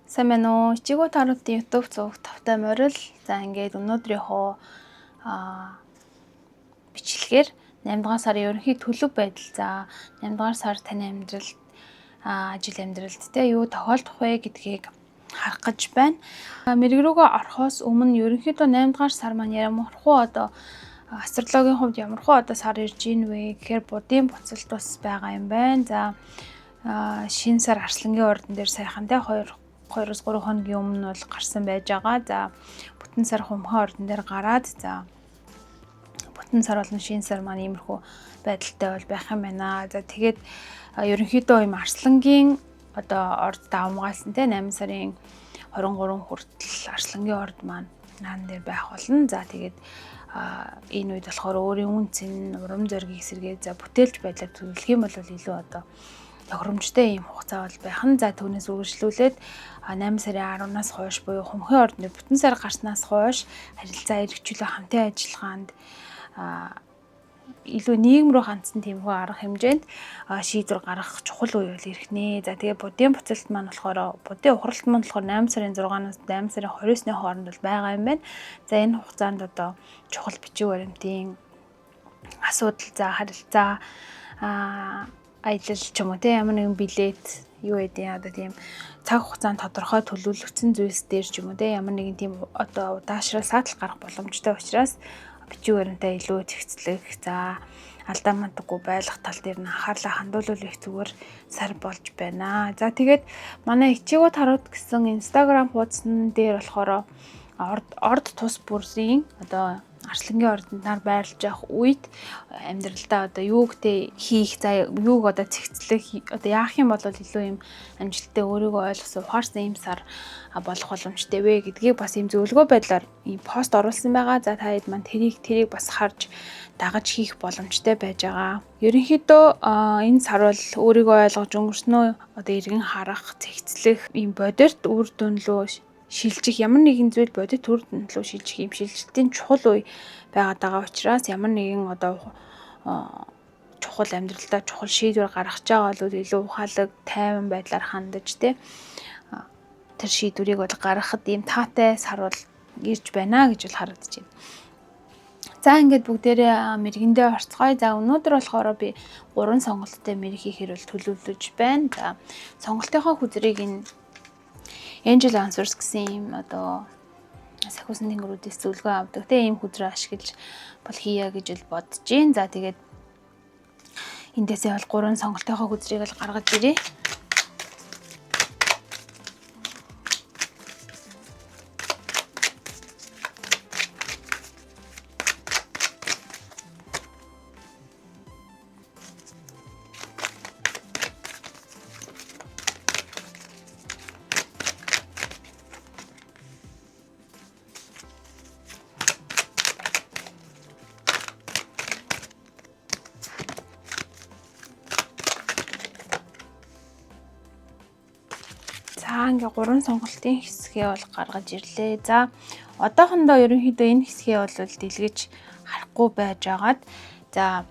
Сайн байна уу? Ичигүү таруудын YouTube цуг тавтай морил. За ингээд өнөөдрийнхөө бичлэгээр 8 дугаар сарын ерөнхий төлөв байдал. За 8 дугаар сар таны амьдралд ажил амьдралд те юу тохиолдох вэ гэдгийг харах гэж байна. Мэрэг рүүгээ орохоос өмнө ерөнхийдөө 8 дугаар сар маань ямархуу одоо астрологийн хувьд ямархуу одоо сар ирж ийн вэ гэхээр будын буцалт бас байгаа юм байна. За шинэ сар арслангийн ордон дээр сайхан те 2-3 хоногийн өмнө бол гарсан байж байгаа. За бүтэн сар хумхан ордон дээр гараад за бүтэн сар болон шинэ сар маань иймэрхүү байдалтай бол байх юм байна. За тэгээд ерөнхийдөө юм арслангийн одоо орд давмгаалсан те 8 сарын 23 хүртэл арслангийн орд маань наан дээр байх болно. За тэгээд энэ үед болохоор өөрийн үн цэн, урам зориг эсэргээд за бүтээлч байдлаар төлөвлөх юм бол илүү одоо тохиромжтой ийм хугацаа бол байх нь. За түүнээс үргэлжлүүлээд 8 сарын 10-наас хойш буюу хумхын ордны бүтэн сар гарснаас хойш харилцаа эрхчлөө хамтын ажиллагаанд илүү нийгэм рүү хандсан тиймэрхүү арга хэмжээнд шийдвэр гаргах чухал үе бол ирэх нэ. За тэгээ будын буцалт маань болохоор будын ухралт маань болохоор 8 сарын 6-наас 8 сарын 29-ны хооронд бол байгаа юм байна. За энэ хугацаанд одоо чухал бичиг баримтын асуудал, за харилцаа аялал ч юм уу те ямар нэгэн билет юу гэдэг одоо тийм цаг хугацаанд тодорхой төлөвлөгдсөн зүйлс дээр ч юм уу те ямар нэгэн тийм одоо удаашрал саатал гарах боломжтой учраас бичиг баримтаа илүү зэгцлэх, за алдаа мандаггүй байх тал дээр нь анхаарлаа хандуулвал их зүгээр сар болж байна. За тэгээд манай ичигүү тарууд гэсэн Instagram хуудсан дээр болохоор орд тус бүрийн одоо арслангийн ордонд нар байрлаж явах үед амьдралдаа одоо юугтэй хийх, за юуг одоо цэгцлэх, одоо яах юм бол илүү юм амжилттай өөрийгөө ойлгосон ухаарсан юм сар болох боломжтой вэ гэдгийг бас юм зөвлөгөө байдлаар ийм пост оруулсан байгаа. За та хэд маань тэрийг бас харж дагаж хийх боломжтой байж байгаа. Ерөнхийдөө энэ сар бол өөрийгөө ойлгож өнгөрснөө одоо эргэн харах, цэгцлэх, ийм бодит үр дүн рүү шилжих, ямар нэгэн зүйл бодит үр дүн рүү шилжих юм шилжилтийн чухал үе байгаад байгаа учраас ямар нэгэн одоо чухал амьдралдаа чухал шийдвэр гаргаж байгаа бол илүү ухаалаг, тайван байдлаар хандаж те тэр шийдвэрийг бол гаргахад ийм таатай сар бол ирж байна гэж бол харагдаж байна. За ингээд бүгдээрээ мэргэндээ орцгоё. За өнөөдөр болохоор би 3 сонголттой мэрэг хийхээр бол төлөвлөж байна. За сонголтынхоо хүзрийг Angel Answers гэсэн юм одоо сахиусан тэнгэрүүдээс зөвлөгөө авдаг тийм ийм хүзрээ ашиглаж бол хийя гэж л бодож байна. За тэгээд эндээсээ бол 3 сонголтынхоо хүзрийг л гаргаж ирье. Ингээ 3 сонголтын хэсгээ бол гаргаж ирлээ. За одоохондоо ерөнхийдөө энэ хэсгээ бол дэлгэж харахгүй байж агаад за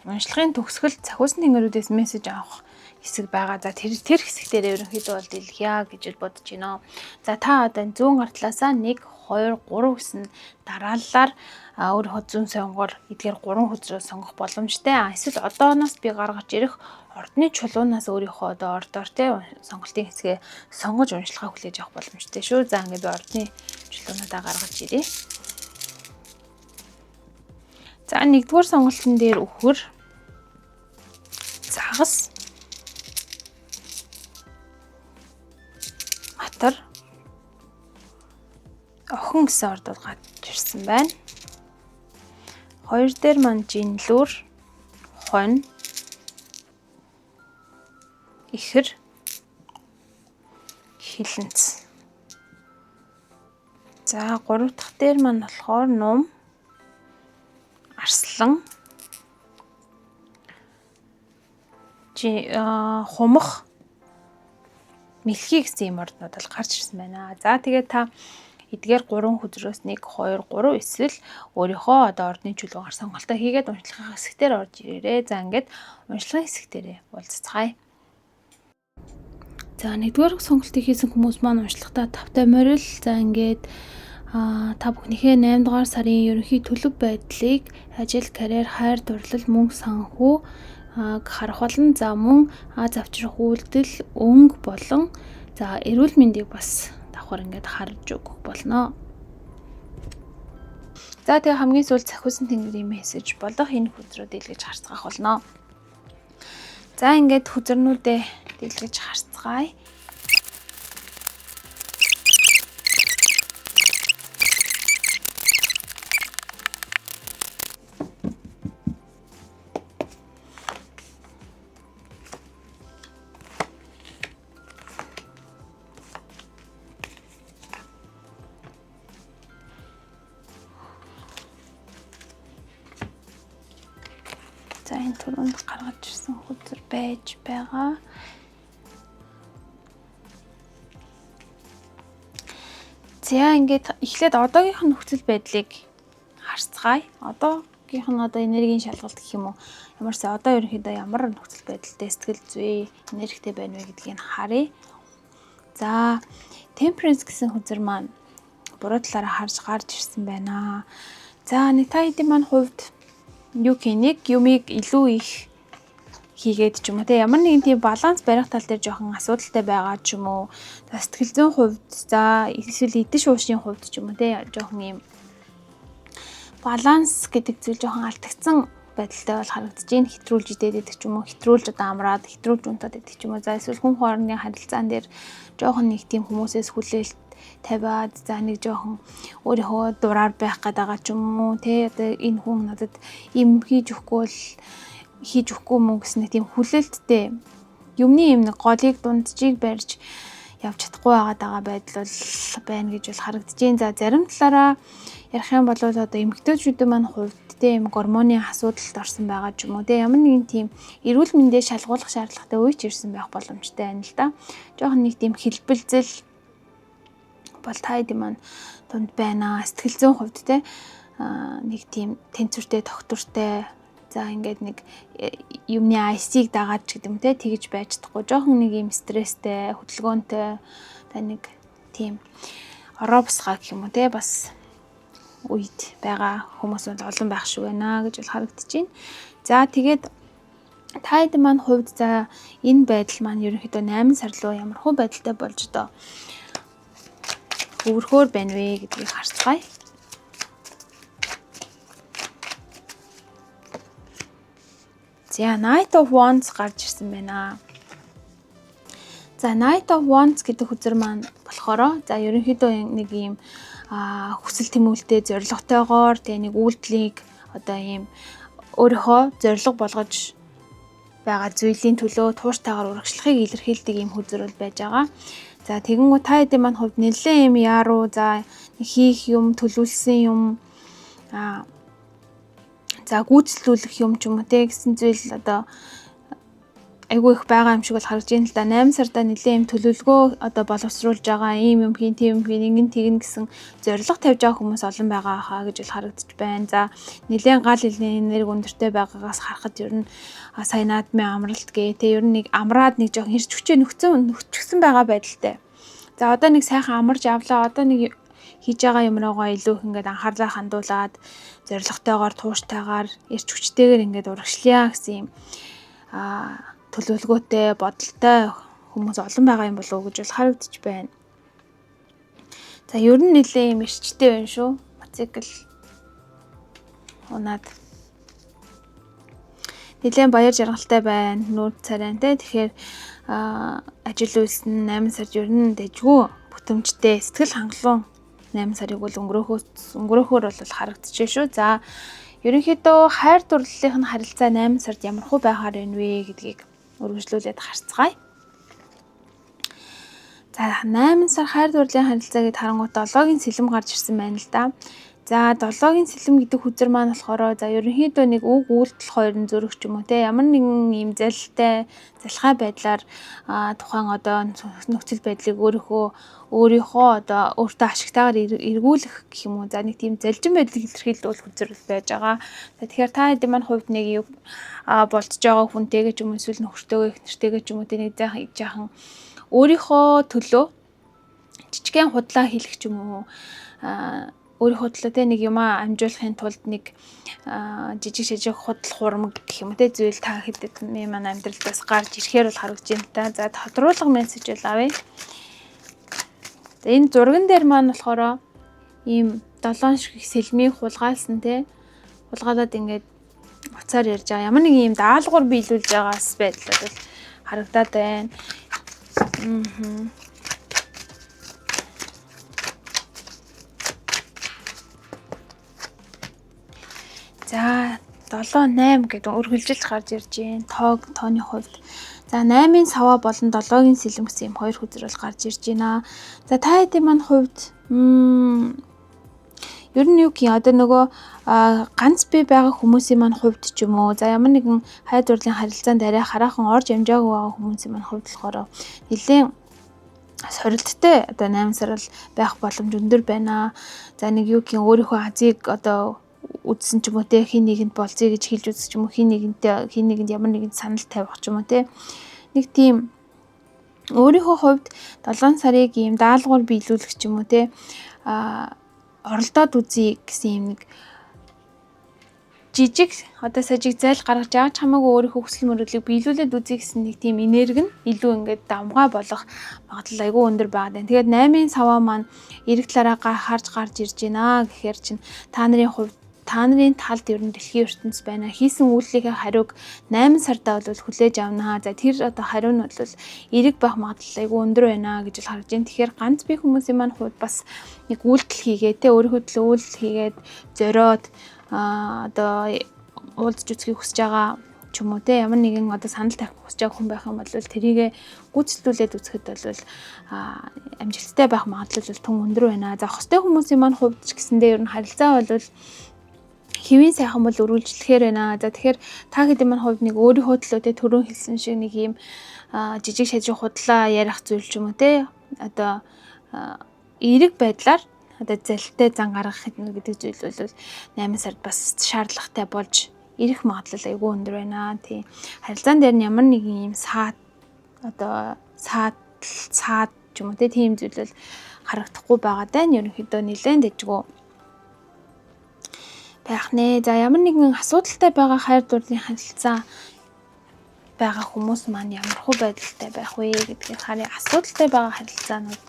уншлагын төгсгөл сахиусан тэнгэрүүдээс мессеж авах хэсэг байгаа. За тэр хэсэг дээр ерөнхийдөө бол дэлгье гэж бодож байна. За та одоо зүүн гартлаасаа 1 2 3 гэсэн дараалалаар өөрийнхөө зүүн сонгоор эдгээр 3 хүзрээ сонгох боломжтой. Эсвэл одооноос би гаргаж ирэх ордны чулуунаас өөрийнхөө одоо ордоор те сонголтын хэсгээ сонгож уншлагаа хүлээж авах боломжтой шүү. За ингээд би ордны чулуунуудаа гаргаж ирье. За 1-р сонголтын дээр үхэр, загас, матар, охин гэсэн ордууд гарч ирсэн байна. 2 дээр маань жинлүүр, хонь, ихэр, хилэнц. За 3 дахь дээр маань болохоор нум, арслан, хумах, мэлхий гэсэн юм орднууд бол гарч ирсэн байна. За тэгээд та эдгээр 3 хүзрөөс 1 2 3 эсвэл өөрийнхөө одоо ордны чулуугаар сонголтоо хийгээд уншлагын хэсгээр орж ирээрээ. За ингээд уншлагын хэсгээрээ уулзцгаая. За нэгдүгээр сонголтыг хийсэн хүмүүс маань уншлагатаа тавтай морил. За ингээд та бүхнийхээ 8 дугаар сарын ерөнхий төлөв байдлыг ажил, карьер, хайр, дурлал, мөнгө, санхүү харах болно. За мөн аз авчрах үйлдэл, өнгө болон за эрүүл мэндийг бас давхар ингээд харж өгөх болно. За тэгээ хамгийн сүүлд Сахиусан тэнгэрийн мессеж болох энэ хүзрүүд дэлгэж харцгаах болно. За ингээд хүзрнүүдээ дэлгэж харцгаая. За энэ түрүүнд гаргаж ирсэн хүзэр байж байгаа. За ингээд эхлээд одоогийнх нь нөхцөл байдлыг харцгаая. Одоогийнх нь энергийн шалгалт гэх юм уу? Ямарсаа одоо ерөнхийдөө ямар нөхцөл байдалтай сэтгэл зүй, энергитэй байна вэ гэдгийг харъя. За Temperance гэсэн хүзэр маань буруу талаараа гарч ирсэн байна. За нэг та хэдийн маань хувьд юу нэг юмыг илүү их хийгээд ч юм уу те ямар нэгэн тийм баланс барих тал дээр жоохон асуудалтай байгаа ч юм уу. За сэтгэл зүйн хувьд за эсвэл эдэн шуушийн хувьд ч юм уу те жоохон юм баланс гэдэг зүйл жоохон алдагдсан байдалтай бол харагдаж байна. Хэтрүүлж идээд идэх ч юм уу, хэтрүүлж амраад, хэтрүүлж унтаад идэх ч юм уу. За эсвэл хүн хоорондын харилцаан дээр жоохон нэг тийм хүмүүсээс хүлээлт тавиад за нэг жоохон өөрийнхөө дураар байх гээд байгаа ч юм уу те энэ хүн надад юм хийж өгөхгүй мөн гэсэн нэг тийм хүлээлттэй юмны юм нэг голыг дунджийг барьж явж чадахгүй байгаа байдал бол байна гэж бол харагдаж байна. За зарим талаараа ярих юм бол эмэгтэйчүүдийн маань хувьд те юм гормоны асуудалд орсон байгаа ч юм уу те ямар нэгэн тийм эрүүл мэндээ шалгуулах шаардлагатай үеч ирсэн байх боломжтой байна л да. Жоохон нэг тийм хэлбэлзэл бол та хэдийн маань дунд байна. Сэтгэл зүйн хувьд те нэг тийм тэнцвэртэй, тогтвортой за ингээд нэг юмны IC-г дагаад ч гэдэг юм те тэгж байж чадахгүй. Жоохон нэг юм стресстэй, хөдөлгөөнтэй та нэг тийм оробсгаа гэх юм уу те бас үед байгаа хүмүүс олон байх шүү байна гэж бол харагдаж байна. За тэгээд та хэдийн маань хувьд за энэ байдал маань ерөнхийдөө 8 сар руу ямар хөө байдалтай болж өвөрхөөр байна вэ гэдгийг харцгаая. За Knight of Wands гарч ирсэн байна. За Knight of Wands гэдэг хүзэр маань болохоор за ерөнхийдөө нэг юм хүсэл тэмүүлэлтэй зорилготойгоор тэг нэг үйлдэлийг ийм өөрийнхөө зорилго болгож байгаа зүйлийн төлөө тууштайгаар урагшлахыг илэрхийлдэг юм хүзэр бол байж байгаа. За тэгэнгүүт та хэдийн маань хувьд нэлээд юм яруу за хийх юм төлөвлөсөн юм за гүйцэлдүүлэх юм ч юм уу те гэсэн зүйл айгүй их байгаа юм шиг бол харагдаж байна л да. 8 сарда нэлээд юм төлөвлөгөө боловсруулж байгаа ийм юм хийн тийм юм хийн ингэн тэгнэ гэсэн зорилго тавьж байгаа хүмүүс олон байгаа хаа гэж бол харагдаж байна. За нэлээд гал энерги өндөртэй байгаагаас харахад ер нь сая наадмын амралт гээ те ер нь нэг амраад нэг жоохон хэрч хүчээ нөхцсөн байгаа байдалтай. За одоо нэг сайхан амарч авлаа. Одоо нэг хийж байгаа юмруугаа илүү их ингээд анхаарлаа хандуулад зорилготойгоор тууштайгаар эрч хүчтэйгээр ингээд урагшлая гэсэн юм төлөвлөгөөтэй бодолтой хүмүүс олон байгаа юм болов уу гэж бол харагдаж байна. За ер нь нэлээд юм эрчтэй байна шүү. Мотоцикл унаад нэлээд баяр жаргалтай байна. Нүүр царай те тэгэхээр ажил үйлсэн 8 сард ер нь дэжгүй бүтэмжтэй сэтгэл хангалуун 8 сарыг бол өнгөрөөхөөр бол харагдаж байна шүү. За ерөнхийдөө хайр дурлалын харилцаа 8 сард ямар хөө байхаар байна вэ гэдгийг үргэлжлүүлээд харцгаая. За 8 сар хайр дурлалын харилцаа гэд харангуут 7-гийн сэлэм гарч ирсэн байна л да. За 7-гийн сэлэм гэдэг хүзэр маань болохоор за ерөнхийдөө нэг үг үйлдэл хоёрын зүрх ч юм уу те ямар нэгэн юм залхай байдлаар тухайн нөхцөл байдлыг өөрийнхөө өөртөө ашигтайгаар эргүүлэх гэх юм уу. За нэг тийм залжин байдлыг илэрхийлдэг хүзэр байж байгаа. Тэгэхээр та хэдийн маань хувьд нэг болцож байгаа хүнтэйгээ ч юм уу эсвэл нөхөртөөгөө их нэртэйгээ ч юм уу те нэг жаахан өөрийнхөө төлөө жижигхэн худлаа хийх ч юм уу өөрийнхөө төлөө те нэг юм амжуулахын тулд нэг жижиг шижиг худал хуурмаг гэх юм те зүйл та хэдэд манай амьдралдаас гарч ирэхээр бол харагдж байна та. За тодруулга мессеж бол авъя. За энэ зурган дээр маань болохоор ийм 7 шиг сэлмийн хулгаалсан те хулгаалаад ингээд уцаар ярьж байгаа. Ямар нэг ийм даалгавар биелүүлж байгаас байдлаар бол харагдаад байна. За 7 8 гэдэг үргэлжилж гарч ирж байна. Тооны хувьд. За 8-ын саваа болон 7-гийн сэлэм гэсэн юм хоёр хүзэр бол гарч ирж байна. За та хэдийн маань хувьд ер нь юу гэх юм одоо нөгөө ганц бие байгаа хүмүүсийн маань хувьд ч юм уу за ямар нэгэн хайр дурлалын харилцаанд арай хараахан орж амжаагүй байгаа хүмүүсийн маань хувьд болохоор нэлээд сорилттой одоо 8 сар бол байх боломж өндөр байна. За нэг юу гэх юм өөрийнхөө азийг одоо үзсэн ч юм уу те хин нэгэнд болцъё гэж хэлж үзсэн ч юм уу хин нэгэнд ямар нэгэн санал тавих ч юм уу те нэг тийм өөрийнхөө хувьд 7 сарыг ийм даалгавар биелүүлэх ч юм уу те оролдоод үзье гэсэн юм нэг жижиг одоо сажиг зайл гаргаж яаж хамаагүй өөрийнхөө хүсэл мөрөөдлийг биелүүлээд үзье гэсэн нэг тийм энерги нь илүү ингээд давмгай болох магадлал айгүй өндөр байгаа даа. Тэгээд 8-ын саваа маань эрэг талаараа харж гарч ирж байна гэхээр чинь та нарын хувьд та нарын талд ер нь дэлхийн ертөнц байна. Хийсэн үйлчлэгийн хариуг 8 сардаа бол хүлээж авнаа. За тэр одоо хариу нь бол эрэг байх магадлал айгүй өндөр байна гэж харж байна. Тэгэхээр ганц бие хүмүүсийн маань хувьд бас нэг үйлдэл хийгээд те өөрийнхөө төлөө үйлдэл хийгээд зориод одоо уулзж үзхийг хүсэж байгаа ч юм уу те ямар нэгэн одоо санал тавих хүсэж байгаа хүн байх юм бол тэрийгэ гүйцэтгүүлээд үзэхэд бол амжилттай байх магадлал бол тун өндөр байна. За хостой хүмүүсийн маань хувьд ч гэсэндээ ер нь харилцаа бол хэвийн сайхан бол үргэлжлэхээр байна. За тэгэхээр та хэдийн маань хувьд нэг өөрийнхөө төлөө те түрүүн хэлсэн шиг нэг юм жижиг шажиг худлаа ярих зүйл ч юм уу те одоо эерэг байдлаар одоо залтай зан гаргах гэдэг зүйл бол 8 сард бас шаардлагатай болж ирэх магадлал айгүй өндөр байна. Тийм харилцаан дээр нь ямар нэгэн юм саад ч юм уу тийм зүйл бол харагдахгүй байгаа даа. Ерөнхийдөө нэлээд дэжгүй байх нэ. За ямар нэгэн асуудалтай байгаа хайр дурлалын харилцаа байгаа хүмүүс маань ямар хөө байдалтай байх вэ гэдгийг харъя. Асуудалтай байгаа харилцаанууд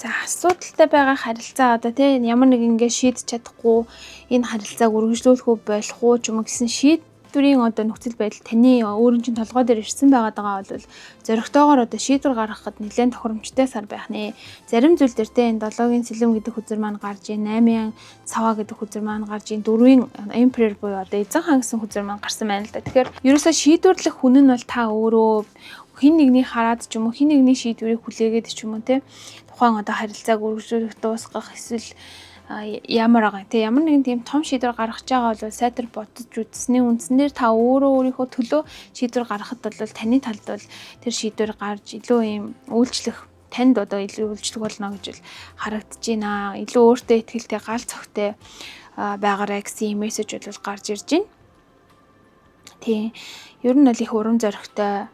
за асуудалтай байгаа харилцаа одоо тийм ямар нэг ингэ шийдэж чадахгүй энэ харилцааг үргэлжлүүлэх үү болох уу ч юм уу гэсэн шийдвэрийн одоо нөхцөл байдал таны өөрийн чинь толгой дээр ирсэн байгаа бол зоригтойгоор одоо шийдвэр гаргахад нэлээд тохиромжтой сар байх нэ. Зарим зүйл дээр те энэ 7-гийн сэлэм гэдэг хүзэр маань гарч ийн, 8-ын цаваа гэдэг хүзэр маань гарч ийн, 4-ийн emperor буюу одоо эзэн хаан гэсэн хүзэр маань гарсан байна л да. Тэгэхээр ерөөсөө шийдвэрлэх хүн нь бол та өөрөө хин нэгний хараад ч юм уу хин нэгний шийдвэрийг хүлээгээд ч юм уу те тухайн одоо харилцааг үргэлжлүүлэх дуусгах эсвэл ямар байгаа те ямар нэгэн тийм том шийдвэр гаргаж байгаа бол сайтар бодож үзсний үндснээр та өөрийнхөө төлөө шийдвэр гаргахад бол таны талд бол тэр шийдвэр гарч илүү юм үйлчлэх танд одоо илүү үйлчлэх болно гэж бол харагдаж байна. Илүү өөртөө ихтэй гал цогтой байгаарай гэсэн мессеж бол гарч ирж байна. Тийм ер нь бол их урам зоригтой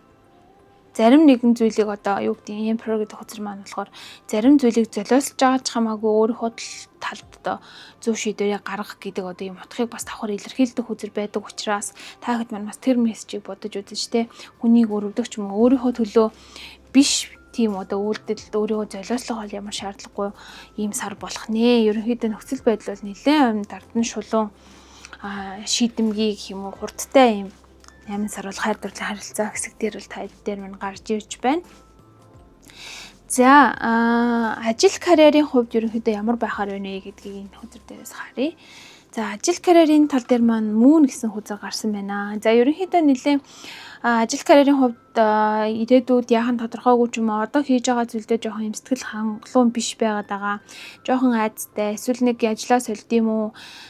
зарим нэгэн зүйлийг одоо юу гэдэг emperor гэдэг хөзөр маань болохоор зарим зүйлийг золиослж байгаа ч хамаагүй өөрийнхөө талд одоо зөв шийдвэрийг гаргах гэдэг одоо юм утгыг бас давхар илэрхийлдэг хөзөр байдаг учраас та хэд маань бас тэр мессежийг бодож үзэж те хүнийг өрөвдөг ч юм уу өөрийнхөө төлөө биш тийм одоо үйлдэлд өөрийгөө золиослох бол ямар шаардлагагүй ийм сар болох нэ. Ерөнхийдөө нөхцөл байдал бол нэлээд дардан шулуун шийдэмгий гэх юм уу хурдтай юм 8 сар бол хайр дурлалын харилцаа хэсэг дээр бол тайлбар дээр мань гарч ирж байна. За ажил карьерийн хувьд ерөнхийдөө ямар байхаар байна вэ гэдгийг энэ хөзөр дээрээс харъя. За ажил карьерийн тал дээр маань мөн гэсэн хөзөр гарсан байна. За ерөнхийдөө нэлээд ажил карьерийн хувьд ирээдүйд яахан тодорхойгүй ч юм уу одоо хийж байгаа зүйлдээ жоохон юм сэтгэл хангалуун биш байгаад байгаа. Жоохон айцтай эсвэл нэг ажлаа солид юм уу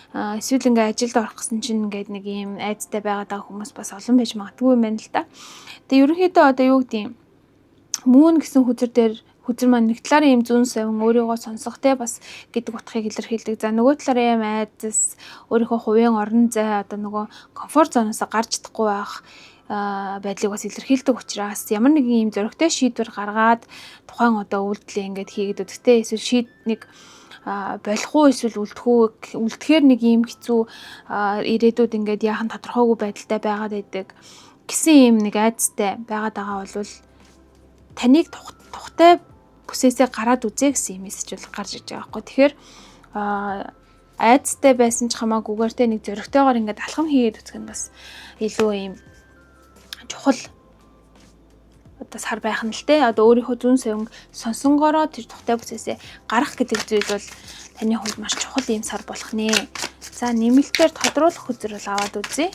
эсвэл ингээ ажилд орох гэсэн чинь ингээд нэг юм айцтай байгаад байгаа хүмүүс бас олон байж магадгүй юм байна л да. Тэгээ ерөнхийдөө одоо юу гэдэг юм мөн гэсэн хүзэр маань нэг талаараа ийм зүүн совин өөрийгөө сонсох те бас гэдэг утгыг илэрхийлдэг. За нөгөө талаараа ийм айдас өөрийнхөө хувийн орон зай одоо нөгөө комфорт зоноос гарч чадахгүй байх байдлыг бас илэрхийлдэг учраас ямар нэгэн ийм зөрөгтэй шийдвэр гаргаад тухайн одоо үйлдэлээ ингээд хийгээд өдөртэй эсвэл нэг болох уу эсвэл үлдэхээр нэг ийм хэцүү ирээдүйд ингээд яахан тодорхойгүй байдалтай байгаад байдаг гэсэн ийм нэг айдастай байгаад байгаа бол таныг тухтай бүсээсээ гараад үзье гэсэн юм мессеж бол гарч иж байгаа байхгүй. Тэгэхээр айдастай байсан ч хамаагүйгээр те нэг зөрөгтэйгээр ингээд алхам хийгээд үзэх нь бас илүү ийм чухал одоо сар байх нь л те. Одоо өөрийнхөө зүүн совин сонсонгороо тэр тухтай бүсээсээ гарах гэдэг зүйл бол таны хувьд маш чухал ийм сар болох нэ. За нэмэлтээр тодруулах хүзэр бол аваад үзье.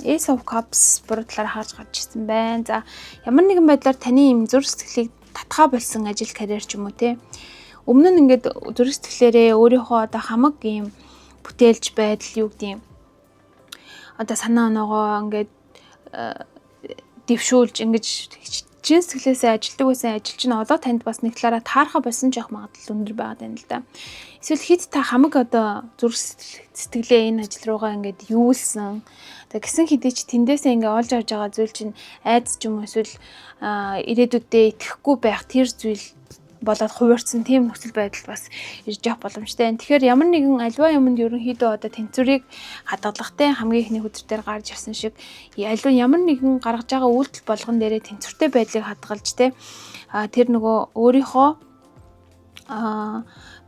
Ace of Cups буруу талаар харж гарч ирсэн байна. За ямар нэгэн байдлаар таны ийм зүрх сэтгэлийг татгаа болсон ажил карьер ч юм уу те. Өмнө нь ингээд зүрх сэтгэлээрээ өөрийнхөө одоо хамаг ийм бүтээлч байдал юу гэдэг юм. Одоо санаа оноогоо ингээд дэвшүүлж ингэж чин сэтгэлээсээ ажилдаг байсан ажил чинь одоо танд бас нэг талаараа таарха болсон ч явах магадлал өндөр байгаад байна л да. Эсвэл хэд та хамаг одоо зүрх сэтгэлээ энэ ажил руугаа ингээд юулсан. Тэг гисэн хэдий ч тэндээсээ ингээд олж авч байгаа зүйл чинь айдас ч юм уу эсвэл ирээдүйдээ итгэхгүй байх тэр зүйл болоод хувирсан тийм нөхцөл байдал бас ирж явах боломжтой. Тэгэхээр ямар нэгэн альва юмд ерөнхийдөө одоо тэнцвэрийг хадгалагтай хамгийн ихний хүзэр дээр гарч ирсэн шиг альва ямар нэгэн гаргаж байгаа үйлдэл болгон дээрээ тэнцвэртэй байдлыг хадгалж тэр нөгөө өөрийнхөө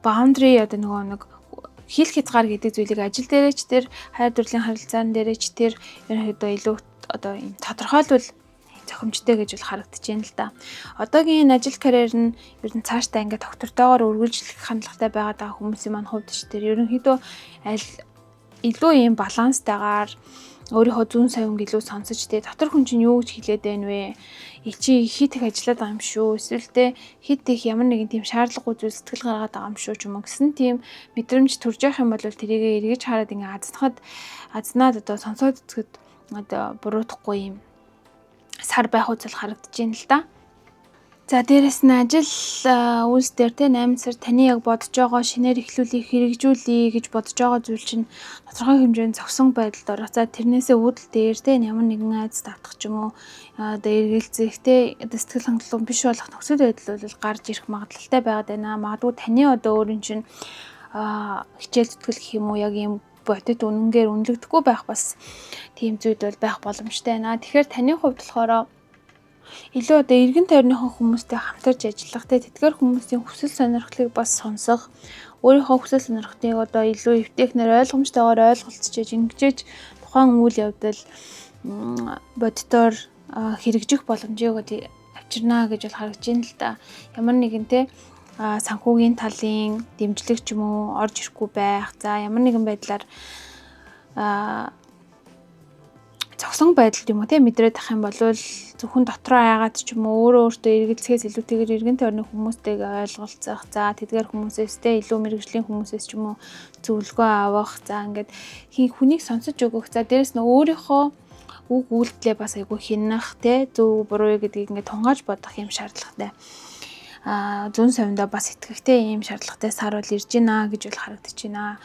boundary одоо нөгөө нэг хил хязгаар гэдэг зүйлийг ажил дээрээ ч тэр хайр дурлалын харилцаан дээрээ ч тэр ерөнхийдөө илүү одоо юм тодорхойлвол зохимжтой гэж бол харагдаж байна л да. Одоогийн энэ ажил карьер нь ер нь цаашдаа ингээд доктортойгоор үргэлжлэх хандлагатай байгаад байгаа хүмүүсийн маань хувьд ч тэр ерөнхийдөө илүү ийм баланстайгаар өөрийнхөө зүүн совинг илүү сонсож дотор хүн чинь юу гэж хэлээд байна вэ? Чи хит их ажиллаад байгаа юм шүү. Эсвэл хит их ямар нэгэн тийм шаардлагагүй зүйл сэтгэл гаргаад байгаа юм шүү ч юм уу гэсэн тийм мэдрэмж төрж явах юм бол тэрийг эргэж хараад ингээд азнаад одоо сонсоод үзэхэд одоо буруутахгүй юм сар байх үзэл харагдаж байна л да. За дээрэс нь ажил үйлс дээр 8 сар таны яг бодож байгаа шинээр эхлүүлэх хэрэгжүүлэе гэж бодож байгаа зүйл чинь тодорхой хэмжээнд зогсон байдалд орох. За тэрнээсээ үүдэл дээр ямар нэгэн айдас давтах ч юм уу одоо эргэлзэх сэтгэл хангалуун биш болох нөхцөл байдал бол гарч ирэх магадлалтай байгаад байна. Магадгүй таны одоо өөрийн чинь хичээл зүтгэл гэх юм уу яг ийм бодит үнэнгээр үнэлэгдэхгүй байх бас тийм зүйл бол байх боломжтой байна. Тэгэхээр таны хувьд болохоор илүү одоо эргэн тойрныхон хүмүүстэй хамтарч ажиллах тэдгээр хүмүүсийн хүсэл сонирхлыг бас сонсох өөрийнхөө хүсэл сонирхлыг одоо илүү эвтэйхнэр ойлгомжтойгоор ойлголцож ингэж тухайн үйл явдал бодитоор хэрэгжих боломжийг авчирна гэж бол харагдаж байна л да. Ямар нэгэн санхүүгийн талын дэмжлэг ч юм уу орж ирэхгүй байх. За ямар нэгэн байдлаар зогсон байдал юм уу мэдрээд ах юм бол зөвхөн дотроо айгаад ч юм уу өөртөө эргэлзэхээс илүүтэйгээр эргэн тойрны хүмүүстэйгээ ойлголцох. За тэдгээр хүмүүсээс илүү мэрэгжлийн хүмүүсээс ч юм уу зөвлөгөө авах. За ингээд хүнийг сонсож өгөх. За дээрэс нь өөрийнхөө үг үйлдэлээ бас айгүй хянах зөв буруу гэдгийг ингээд тунгааж бодох юм шаардлагатай. Зүүн совиндоо бас итгэхтэй ийм шаардлагатай сар бол ирж байна гэж бол харагдаж байна.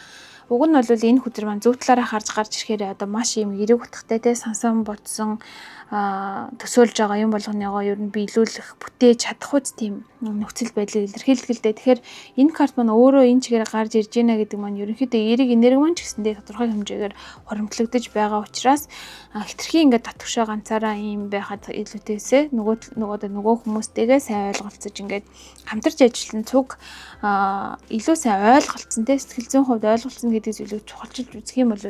Уг нь бол энэ хүзэр маань зөв талаараа гарч ирэхээр одоо маш ийм эерэг утгатай сансан бодсон төсөөлж байгаа юм болгоныгоо ер нь биелүүлэх бүтээж чадах үз тийм нөхцөл байдлыг илэрхийлдэг л дээ. Тэгэхээр энэ карт маань өөрөө энэ чигээр гарч ирж байна гэдэг маань ерөнхийдөө эерэг энерги маань ч гэсэндээ тодорхой хэмжээгээр хоримтлагдаж байгаа учраас хэтэрхий ингээд татгшаа ганцаараа ийм байхад илүүтэйсээ нөгөө хүмүүстэйгээ сайн ойлголцож ингээд хамтарч ажилласан цуг илүү сайн ойлголцсон сэтгэл зүйн хувьд ойлголцсон гэдэг зүйлийг чухалчилж үзэх юм бол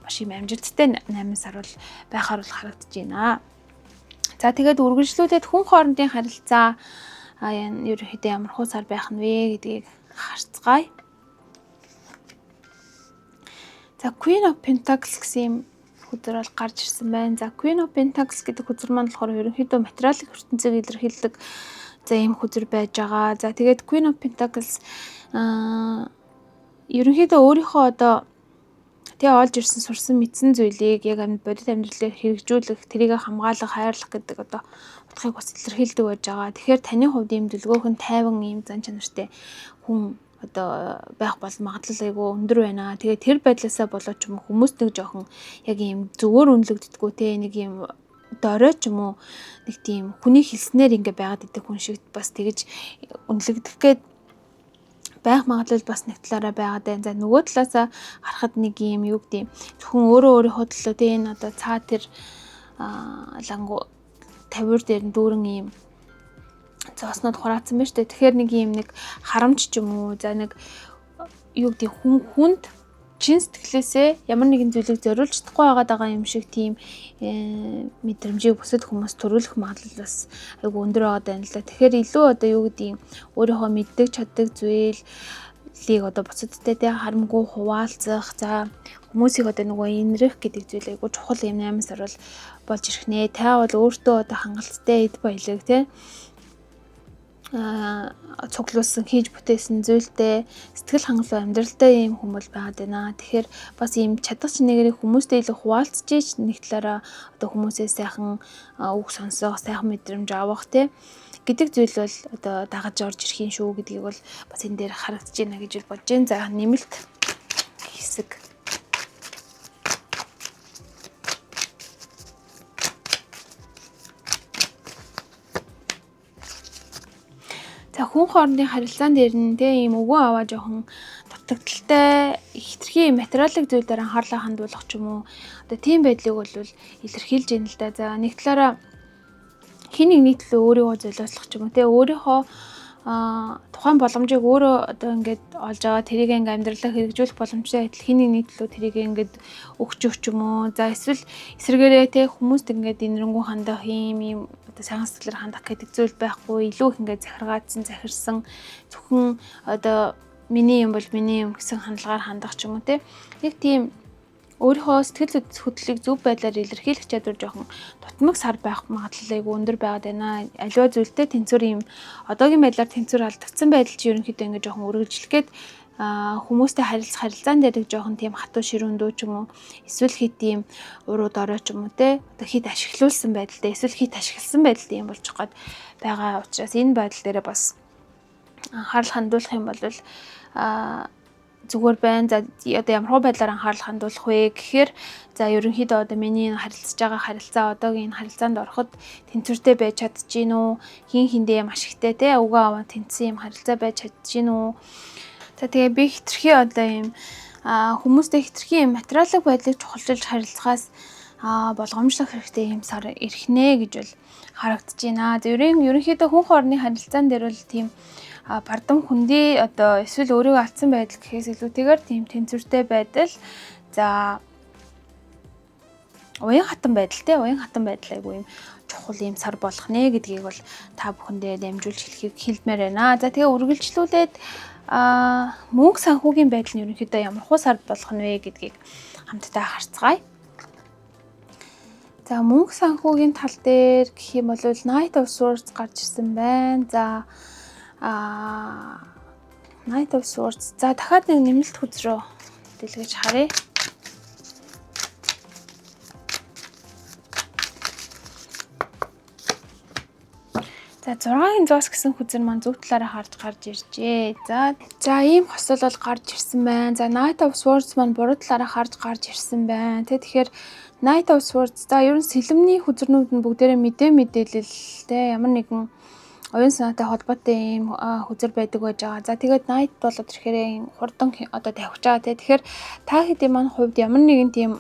маш юм амжилттай 8 сар бол байхаар бол харагдаж байна. За тэгээд үргэлжлүүлээд хүн хоорондын харилцаа ерөнхийдөө ямар хуу сар байх нь вэ гэдгийг харцгаая. За Queen of Pentacles гэсэн юм хүзэр бол гарч ирсэн байна. За Queen of Pentacles гэдэг хүзэр маань болохоор ерөнхийдөө материалын ертөнцийг илэрхийлдэг ийм хүзэр байж байгаа. За тэгээд Queen of Pentacles ерөнхийдөө өөрийнхөө одоо Тэгээ олж ирсэн сурсан мэдсэн зүйлийг яг бодит амьдралаар хэрэгжүүлэх, тэрийг хамгаалах, хайрлах гэдэг одоо утгыг бас илэрхийлдэг байж байгаа. Тэгэхээр таны хувьд ийм дүлгөөхөн тайван ийм зан чанартай хүн одоо байх бол магадлал айгүй өндөр байна. Тэгээ тэр байдлаасаа болоод ч юм уу хүмүүс нэг жоохон яг ийм зүгээр үнэлэгддэггүй те нэг ийм дорой ч юм уу нэг тийм хүний хэлснээр ингээ байгаад идэх хүн шиг бас тэгэж үнэлэгдэх гээд байх магадлал бас нэг талаараа байгаад байна. За нөгөө талаасаа харахад нэг юм юу гэдэг зөвхөн өөрийнхөө төлөө те энэ одоо цаа тэр лангу тавиур дээр дүүрэн ийм цааснууд хураацсан байна шүү дээ. Тэгэхээр нэг юм нэг харамч ч юм уу за нэг юу гэдэг хүнд чин сэтгэлээсээ ямар нэгэн зүйлийг зориулж чадахгүй байгаа юм шиг тийм мэдрэмжийг бусад хүмүүс төрүүлэх магадлал бас айгүй өндөр байгаа юм л да. Тэгэхээр илүү одоо юу гэдэг өөрийнхөө мэддэг чаддаг зүйлийг одоо бусадтай тэ харамгүй хуваалцах за хүмүүсийг одоо нөгөө инрэх гэдэг зүйл айгүй чухал юм 8 сар болж ирэх нэ. Та бол өөртөө одоо хангалттай эд баялаг тэ цуглуулсан хийж бүтээсэн зүйлтэй сэтгэл хангалуун амьдралтай юм хүмүүс байгаад байна. Тэгэхээр бас ийм чадах чинээгээр хүмүүстэй илүү хуваалцж ийж нэг талаараа одоо хүмүүсээ сайхан үг сонсох, сайхан мэдрэмж авах те гэдэг зүйл бол одоо дагаж орж ирэх юм шүү гэдгийг бол бас энэ дээр харагдаж байна гэж бодож байна. За нэмэлт хэсэг за хүн хоорондын харилцаан дээр нь те ийм өгөө аваа жоохон дутагдaltaй хитрхи материалын зүйлээр анхаарлаа хандуулах ч юм уу одоо тийм байдлыг бол илэрхийлж байна л да. За нэг талаараа хин нэгний төлөө өөрийгөө золиослох ч юм уу те өөрийнхөө тухайн боломжийг өөрөө одоо ингээд олж байгаа тэрийг ингээ амьдралаа хэрэгжүүлэх боломжтой адил хин нэгний төлөө тэрийг ингээд өгч юм уу. За эсвэл эсвэргээрээ те хүмүүст ингээд инэрэнгүү хандах юм одоо сайхан сэтгэлээр хандах гэдэг зүйл байхгүй илүү их ингээд захиргаадсан захирсан зөвхөн одоо миний юм бол миний юм гэсэн хандлагаар хандах ч юм уу те нэг тийм өөрийнхөө сэтгэл хөдлөлийг зөв байдлаар илэрхийлэх чадвар жоохон дутмаг сар байх магадлал айгүй өндөр байгаад байна. Аливаа зүйлтэй тэнцвэр юм одоогийн байдлаар тэнцвэр алдагдсан байдал чи ерөнхийдөө ингээ жоохон үргэлжлэхэд хүмүүстэй харилцаан дээр жоохон тийм хатуу ширүүндөө ч юм уу эсвэл хит тийм уруу дорой ч юм уу те одоо хит ашиглуулсан байдалтай эсвэл хит ашигласан байдалтай юм болж гад байгаа учраас энэ байдал дээр бас анхаарал хандуулах юм бол зүгээр байна. За одоо ямар байдлаар анхаарал хандуулах вэ гэхээр за ерөнхийдөө одоо миний харилцаж байгаа харилцаа одоогийн харилцаанд ороход тэнцвэртэй байж чадчихэв үү? Хин хиндээ юм ашигтай те өвгөө аваа тэнцсэн юм харилцаа байж чадчихэв үү? За тэгээ би хитрхи одоо юм хүмүүстэй хитрхи юм материалын байдлыг чухалчилж харилцахаас болгоомжлох хэрэгтэй юм сар ирэх нэ гэж бол харагдаж байна. За ерөнхийдөө хүн хоорондын харилцаан дээр бол тийм бардам хүндий одоо эсвэл өөрийгөө алдсан байдал гэхээс илүүтэйгээр тийм тэнцвэртэй байдал за уян хатан байдал айгүй юм чухал юм сар болох нэ гэдгийг бол та бүхэндээ дамжуулж хэлхийг хэлмээр байна. За тэгээ үргэлжлүүлээд мөнгө санхүүгийн байдал нь ерөнхийдөө ямар хуу сар болох нь вэ гэдгийг хамтдаа харцгаая. За мөнгө санхүүгийн тал дээр гэх юм бол Knight of Swords гарч ирсэн байна. За Knight of Swords. За дахиад нэг нэмэлт хүзрөө дэлгэж харъя. За 6-ын зоос гэсэн хүзэр маань зөв талаараа гарч иржээ. За ийм хосол бол гарч ирсэн байна. За Knight of Swords маань буруу талаараа гарч ирсэн байна. Тэгэхээр Knight of Swords за ер нь сэлэмний хүзэрнүүд нь бүгдээрээ мэдээлэл те ямар нэгэн оюун санаатай холбоотой ийм хүзэр байдаг байж байгаа. За тэгээд Knight бол тэгэхээр хурдан одоо тавьж байгаа те. Тэгэхээр та хэдийн маань хувьд ямар нэгэн тийм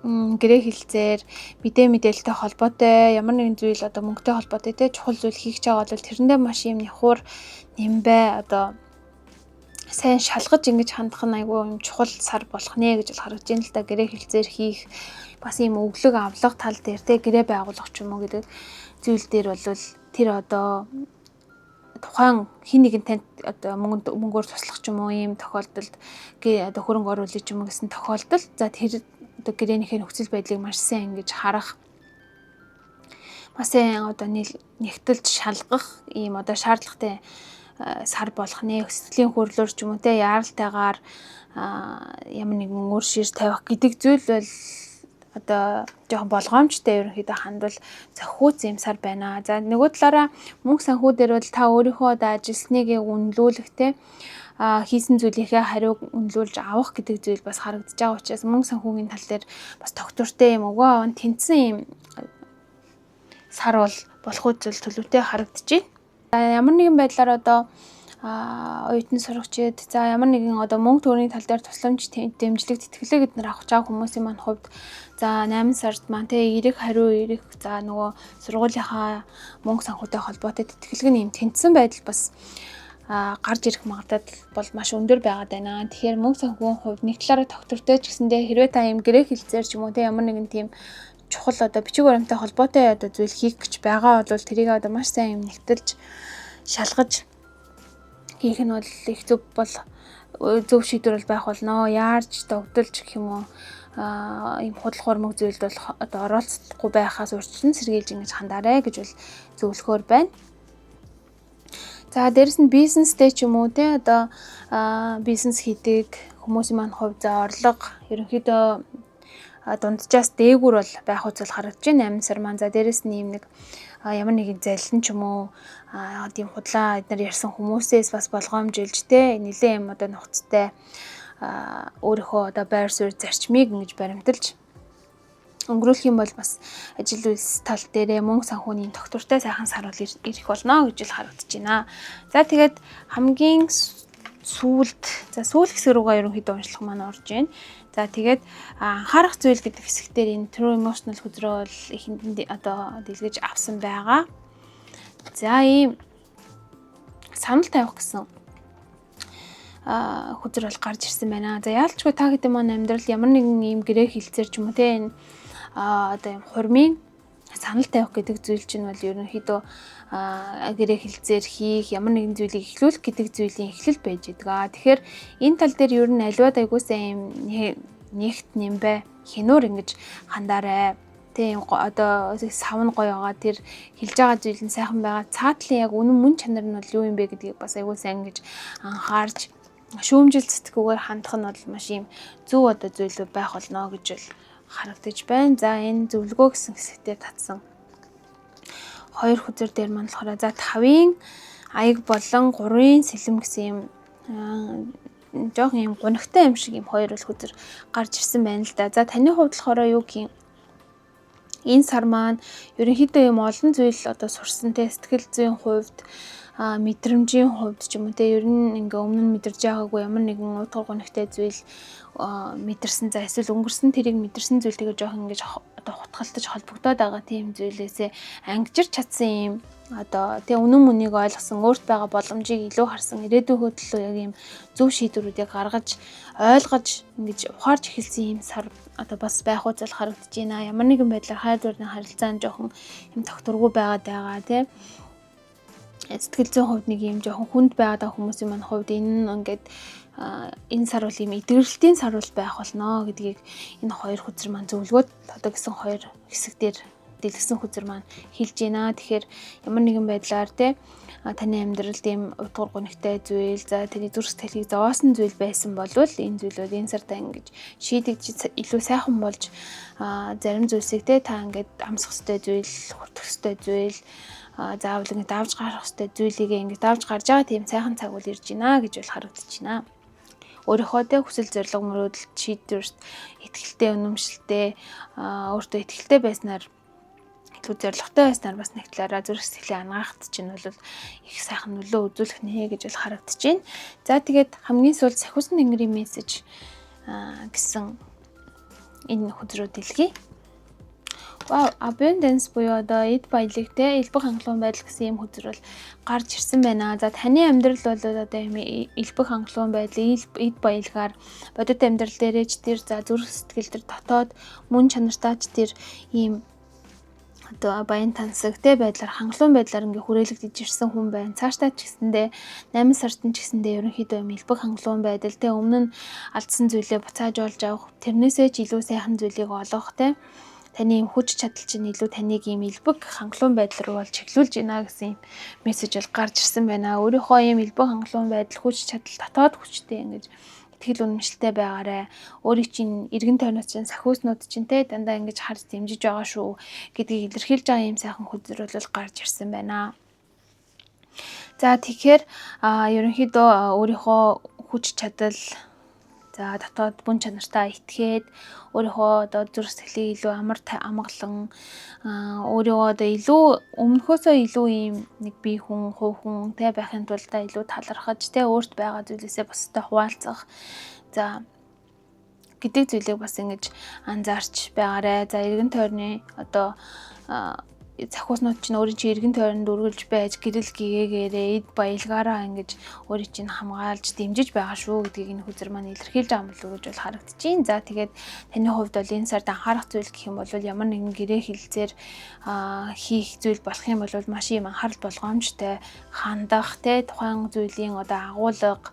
гэрээ хилцээр мэдээлэлтэй холбоотой ямар нэгэн зүйл одоо мөнгөтэй холбоотой те чухал зүйл хийх гэж байгаа бол тэрэндээ маш юм нихур нэмбай одоо сайн шалгаж ингэж хандах нь айгүй юм чухал сар болох нэ гэж бол харагдаж байна л да. Гэрээ хилцээр хийх бас юм өглөг авлага тал дээр те гэрээ байгуулах ч юм уу гэдэг зүйл дээр бол тэр одоо тухайн хин нэгэн танд одоо мөнгөөр туслах ч юм уу ийм тохиолдолд одоо хөрөнгө оруулах ч юм уу гэсэн тохиолдолд за тэр одоо гэрээнийхээ нөхцөл байдлыг маш сайн ингэж харах маш сайн одоо нэгтэлж шалгах ийм одоо шаардлагатай сар болгоны сэтгэлийн хөдлөөр ч юм уу те яаралтайгаар ямар нэгэн өөр шир тавих гэдэг зүйл бол одоо жоохон болгоомжтой ерөнхийдөө хандвал зохиуц юм сар байна. За нөгөө талаараа мөнгө санхүү дээр бол та өөрийнхөө одоо ажилласныг үнэлүүлэх те хийсэн зүйлийнхээ хариуг үнэлүүлж авах гэдэг зүйл бас харагдаж байгаа учраас мөнгө санхүүгийн тал дээр бас тогтвортой юм өгөө аван тэнцсэн юм сар бол болох үзэл төлөвтэй харагдаж байна. За ямар нэгэн байдлаар одоо оюутан сурагчид за ямар нэгэн одоо мөнгө төгрөгийн тал дээр тусламж дэмжлэг тэтгэлэг бид нар авах чаа хүмүүсийн маань хувьд за 8 сард маань те эрэг хариу эрэг за нөгөө сургуулийнхаа мөнгө санхүүтэй холбоотой тэтгэлэг нь юм тэнцсэн байдал бас гарч ирэх магадлал бол маш өндөр байгаад байна. Тэгэхээр мөнгө санхүүгийн хувьд нэг талаараа тогтвортой ч гэсэндээ хэрвээ та юм гэрээ хэлцээр ч юм уу те ямар нэгэн тийм чухал одоо бичиг баримттай холбоотой одоо зүйл хийх гэж байгаа бол тэрийг одоо маш сайн юм нэгтэлж шалгаж хийх нь бол их зөв зөв шийдвэр байх болно. Яарч догдолж гэх юм уу ийм худал хуурмаг зүйлд бол одоо оролцохгүй байхаас урьдчилан сэргийлж ингэж хандаарэ гэж бол зөвлөхөр байна. За дээрэс нь бизнестэй ч юм уу те одоо бизнес хийдэг хүмүүсийн маань хувьд за орлого ерөнхийдөө дунджаас дээгүүр бол байх үзэл харагдаж байна 8 сар маань. За дээрэс нь ийм нэг ямар нэгэн залин ч юм уу тийм худлаа эдгээр ярьсан хүмүүсээс бас болгоомжилж те нэлээд юм одоо нухацтай өөрийнхөө одоо байр суурь зарчмыг ингэж баримталж өнгөрүүлэх юм бол бас ажил үйлс тал дээрээ мөнгө санхүүний тогтвортой сайхан сар бол ирэх болно гэж л харагдаж байна. За тэгээд хамгийн сүүлд сүүлх хэсэг рүүгээ ерөнхийдөө уншлах маань орж байна. За тэгээд анхаарах зүйл гэдэг хэсэгтэр энэ true emotional хөзрөөл ихэнд одоо дэлгэж авсан байгаа. За ийм санал тавих гэсэн хөзрөөл гарч ирсэн байна. За яалчгүй та хэдэн маань амьдрал ямар нэгэн ийм гэрээ хилцээр ч юм уу те энэ одоо юм хурмын санал тавих гэдэг зүйл чинь бол ерөнхийдөө гэрээ хилцээр хийх ямар нэгэн зүйлийг эхлүүлэх гэдэг зүйлийн эхлэл байж байгаа. Тэгэхээр энэ тал дээр ер нь аливаад айгуусаа юм нэгт нэмбэ хинуур ингэж хандаарай. Тийм одоо савн гоё байгаа тэр хэлж байгаа зүйл нь сайхан байгаа. Цаатлын яг үнэн мөн чанар нь бол юу юм бэ гэдгийг бас айгуусаа ингэж анхаарч шүүмжил цэцгүүгээр хандах нь бол маш юм зөв одоо зүйл байх болно гэж бол харагдаж байна. За энэ зөвлөгөө гэсэн хэсэгтээ татсан 2 хүзэр дээр маань болохоор за 5-ын аяг болон 3-ын сэлэм гэсэн юм жоохон юм гунигтай юм шиг юм 2 бол хүзэр гарч ирсэн байна л да. За таны хувьд болохоор юу гин энэ сар маань ерөнхийдөө юм олон зүйл одоо сурсан те сэтгэл зүйн хувьд мэдрэмжийн хувьд ч юм уу те ер нь ингээ өмнө нь мэдэрж байгаагүй ямар нэгэн утга гонхтой зүйл мэдэрсэн за эсвэл өнгөрсөн тэрийг мэдэрсэн зүйлтэйгээ жоохон ингээ одоо хутгалтаж холбогдоод байгаа тийм зүйлээсээ ангижирч чадсан юм одоо тий үнэн мөнийг ойлгосон өөрт байгаа боломжийг илүү харсан ирээдүйн төлөө яг юм зөв шийдвэрүүдийг гаргаж ойлгож ингэж ухаарч эхэлсэн юм сар одоо бас байх үзэл харагдаж байна. Ямар нэгэн байдлаар хайр дурлалын харилцаанд жоохон юм тогтворгүй байгаад байгаа тий сэтгэл зүйн хувьд нэг юм жоохон хүнд байгаад хүмүүсийн маань хувьд энэ ингээд энэ сар бол юм эдгэрэлтийн сар бол байх болно гэдгийг энэ 2 хүзэр маань зөвлөгөөд одоо гэсэн 2 хэсэг дээр дэлгэсэн хүзэр маань хэлж байна. Тэгэхээр ямар нэгэн байдлаар те таны амьдралд ийм утга гонхтой зүйл за таны зүрх сэтгэлийг зовоосон зүйл байсан бол энэ зүйлүүд энэ сарда ингэж шийдэгдэж илүү сайхан болж зарим зүйлсийг те та ингээд амсах ёстой зүйл, хүртэх ёстой зүйл заавал ингэ давж гарах ёстой зүйлийг ингэ давж гарч байгаа тийм сайхан цаг үл ирж байна гэж бол харагдаж байна. Өөрийнхөө тэ хүсэл зорилго мөрөөдөлд шийдвэрт итгэлтэй үнэмшилтэй өөртөө итгэлтэй байснаар илүү зоригтой байснаар бас нэг талаараа зүрх сэтгэлийн ангаахт чинь бол их сайхан нөлөө үзүүлэх нэ гэж бол харагдаж байна. За тэгээд хамгийн сүүлд сахиусан тэнгэрийн мессеж гэсэн энэ хөдрөө дэлгий. Wow, abundance буюу одоо эд баялаг те элбэг хангалуун байдал гэсэн юм хөзөр бол гарч ирсэн байна. За таны амьдрал бол одоо юм элбэг хангалуун байдал эд баялагаар бодит амьдрал дээрэж тэр за зүрх сэтгэл төр дотоод мөн чанартаач тэр ийм одоо баян тансагтай байдлаар хангалуун байдлаар ингээ хүрээлэгдэж ирсэн хүн байна. Цаашдаа ч гэсэндээ 8 сартан ч гэсэндээ ерөнхийдөө элбэг хангалуун байдал те өмнө нь алдсан зүйлээ буцааж олж авах тэрнээсээ ч илүү сайхан зүйлийг олох те таны юм хүч чадал чинь илүү таныг юм элбэг хангалуун байдал руу бол чиглүүлж байна гэсэн мессеж бол гарч ирсэн байна. Өөрийнхөө юм элбэг хангалуун байдал, хүч чадал, дотоод хүчтэй ингэж итгэл үнэмшилтэй байгаарай. Өөрийн чинь эргэн тойрноос чинь сахиуснууд чинь те дандаа ингэж харж дэмжиж байгаа шүү гэдгийг илэрхийлж байгаа юм сайхан хөзөр бол гарч ирсэн байна. За тэгэхээр ерөнхийдөө өөрийнхөө хүч чадал за дотоод бүн чанартаа итгээд өөрийнхөө одоо зүрх сэтгэлийг илүү амгалан өөрийгөө одоо илүү өмнөхөөсөө илүү ийм нэг бие хүн, хувь хүн те байхын тулд илүү талархаж те өөрт байгаа зүйлээсээ бусдад хуваалцах за гэдэг зүйлийг бас ингэж анзаарч байгаарай. За эргэн тойрны одоо сахиуснууд чинь өөрийн чинь эргэн тойронд өргөлж байж гэрэл гэгээгээрээ эд баялгаараа ингэж өөрийн чинь хамгаалж дэмжиж байгаа шүү гэдгийг энэ хүзэр маань илэрхийлж байгаа болов уу гэж бол харагдчихээн. За тэгээд таны хувьд бол энэ сард анхаарах зүйл гэх юм бол ямар нэгэн гэрээ хилцээр хийх зүйл болох юм бол маш юм анхаарал болгоомжтой хандах те тухайн зүйлийн одоо агуулга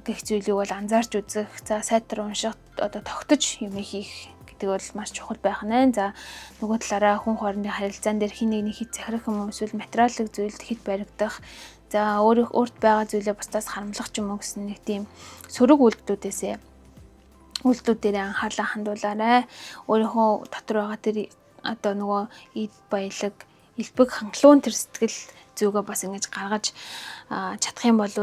гэх зүйлийг бол анзаарч үзэх. За сайтар унших одоо тогтож юм хийх гэдэг бол маш чухал байх нэ. За нөгөө талаараа хүн хоорондын харилцаан дээр хин нэгний хит захирах юм эсвэл материалын зүйлд хит баригдах. За өөрт байгаа зүйлээ бусдаас харамлах ч юм уу гэсэн нэг тийм сөрөг үйлдэлүүдээрээ анхаарлаа хандуулаарай. Өөрийнхөө дотор байгаа тэр одоо нөгөө эд баялаг, элбэг хангалуун тэр сэтгэл зүгээ бас ингэж гаргаж чадах юм бол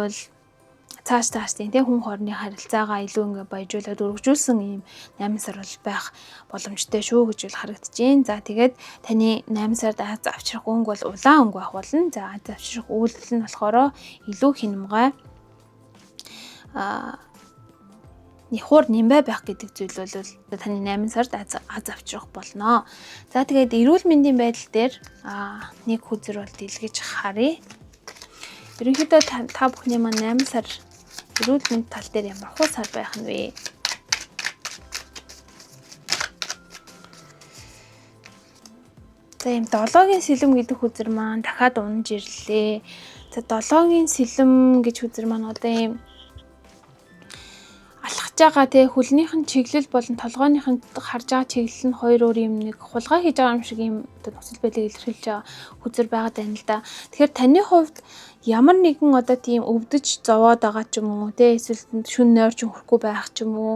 цааш тийм хүн хоорондын харилцаагаа илүү ингээ баяжуулаад өргөжүүлсэн ийм 8 сар бол байх боломжтой шүү гэж бол харагдчихээн. За тэгээд таны 8 сард аз авчрах өнгө бол улаан өнгө байх болно. За аз авчрах үйлдэл нь болохоор илүү хинамгай нихур нимбай байх гэдэг зүйл бол таны 8 сард аз авчрах болно. За тэгээд эрүүл мэндийн байдал дээр нэг хүзэр бол дэлгэж харъя. Ерөнхийдөө та бүхний маань 8 сар эрүүл мэнд тал дээр ямар хуу сар байх нь вэ? За ийм 7-гийн сэлэм гэдэг хүзэр маань дахиад унаж ирлээ. За 7-гийн сэлэм гэж хүзэр маань одоо ийм алхаж байгаа те хөлнийхэн чиглэл болон толгойнийхэн харж байгаа чиглэл нь хоёр өөр юм нэг хулгай хийж байгаа юм шиг ийм нөхцөл байдлыг илэрхийлж байгаа хүзэр байгаад байна л да. Тэгэхээр таны хувьд ямар нэгэн одоо тийм өвдөж зовоод байгаа ч юм уу те эсвэл шүн нойр ч хөрөхгүй байх ч юм уу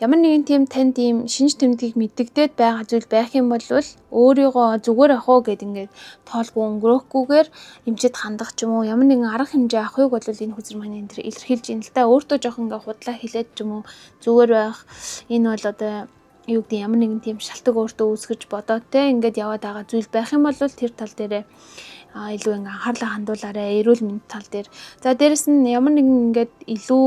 ямар нэгэн тийм танд ийм шинж тэмдгийг мэддэгдээд байгаа зүйл байх юм бол өөрийгөө зүгээр ах уу гэд ингээд тоолгүй өнгөрөхгүйгээр хэмжээд хандах ч юм уу ямар нэгэн арга хэмжээ авахыг бол энэ хүзэр маань энэ илэрхийлж ин л та өөртөө жоох ингээд худлаа хилээд ч юм уу зүгээр байх энэ бол одоо юу гэдэг ямар нэгэн тийм шалтгаан өөртөө үүсгэж бодоод те ингээд яваад байгаа зүйл байх юм бол тэр тал дээрээ илүү ингээ анхаарлаа хандуулаарай эрүүл мэнд тал дээр. За дээрэс нь ямар нэгэн ингээд илүү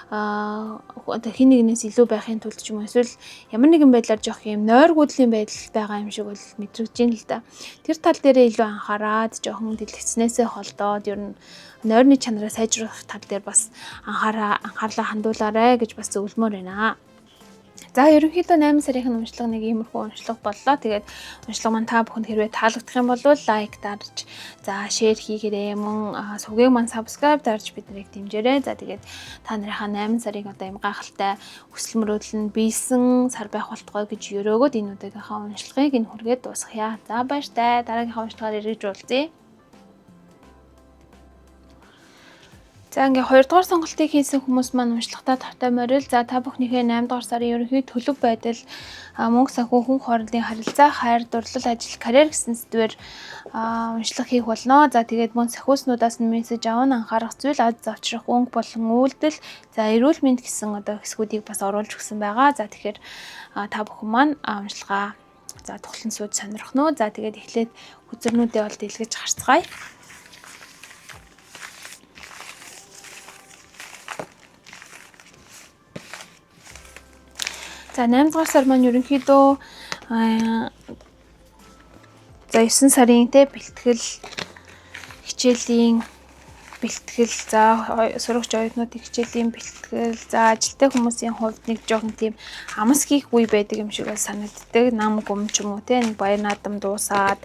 одоо хин нэгнээс илүү байхын тулд ч юм уу эсвэл ямар нэгэн байдлаар жоох юм нойргуудлын байдал байгаа юм шиг бол мэдрэгж байна л да. Тэр тал дээрээ илүү анхаарад жоохон дэлгэцнээсээ холдоод ер нь нойрны чанараа сайжруулах тал дээр бас анхаарлаа хандуулаарай гэж бас зөвлөмөр байна. За ерөнхийдөө 8 сарын уншлага нэг иймэрхүү уншлага боллоо. Тэгээд уншлага маань та бүхэнд хэрвээ таалагдах юм бол лайк дарж, за шеэр хийгээрэй, мөн сувгийг маань subscribe дарж биднийг дэмжээрэй. За тэгээд та нарынхаа 8 сарын одоо юм гайхалтай хүсэл мөрөөдөл нь биелсэн сар байх болтугай гэж өрөөгөөд энэ удаагийнхаа уншлагыг энэ хүргээд дуусгая. За баяртай. Дараагийн уншлагаар эргэж уулзъя. За ингээ 2 дугаар сонголтыг хийсэн хүмүүс маань уншлагатаа тавтай морил. За та бүхнийхээ 8 дугаар сарын ерөнхий төлөв байдал, мөнгө санхүү хүн хоорондын харилцаа, хайр, дурлал, ажил, карьер гэсэн сэдвээр уншлага хийх болно. За тэгээд мөн сахиуснуудаас нь мессеж аван анхаарах зүйл, аз авчрах өнгө болон үйлдэл, за эрүүл мэнд гэсэн одоо хэсгүүдийг бас оруулж өгсөн байгаа. За тэгэхээр та бүхэн маань уншлагаа за тухлан сууж сонирхно. За тэгээд эхлээд хүзэрнүүдээ бол дэлгэж харцгаая. За 8 дугаар сар маань ерөнхийдөө за 9 сарын те бэлтгэл хичээлийн бэлтгэл за сурагч оюутнуудын хичээлийн бэлтгэл за ажилтай хүмүүсийн хувьд нэг жоохон тийм амс хийх үе байдаг юм шиг санагддаг. Нам гүм ч юм уу те нэг баяр наадам дуусаад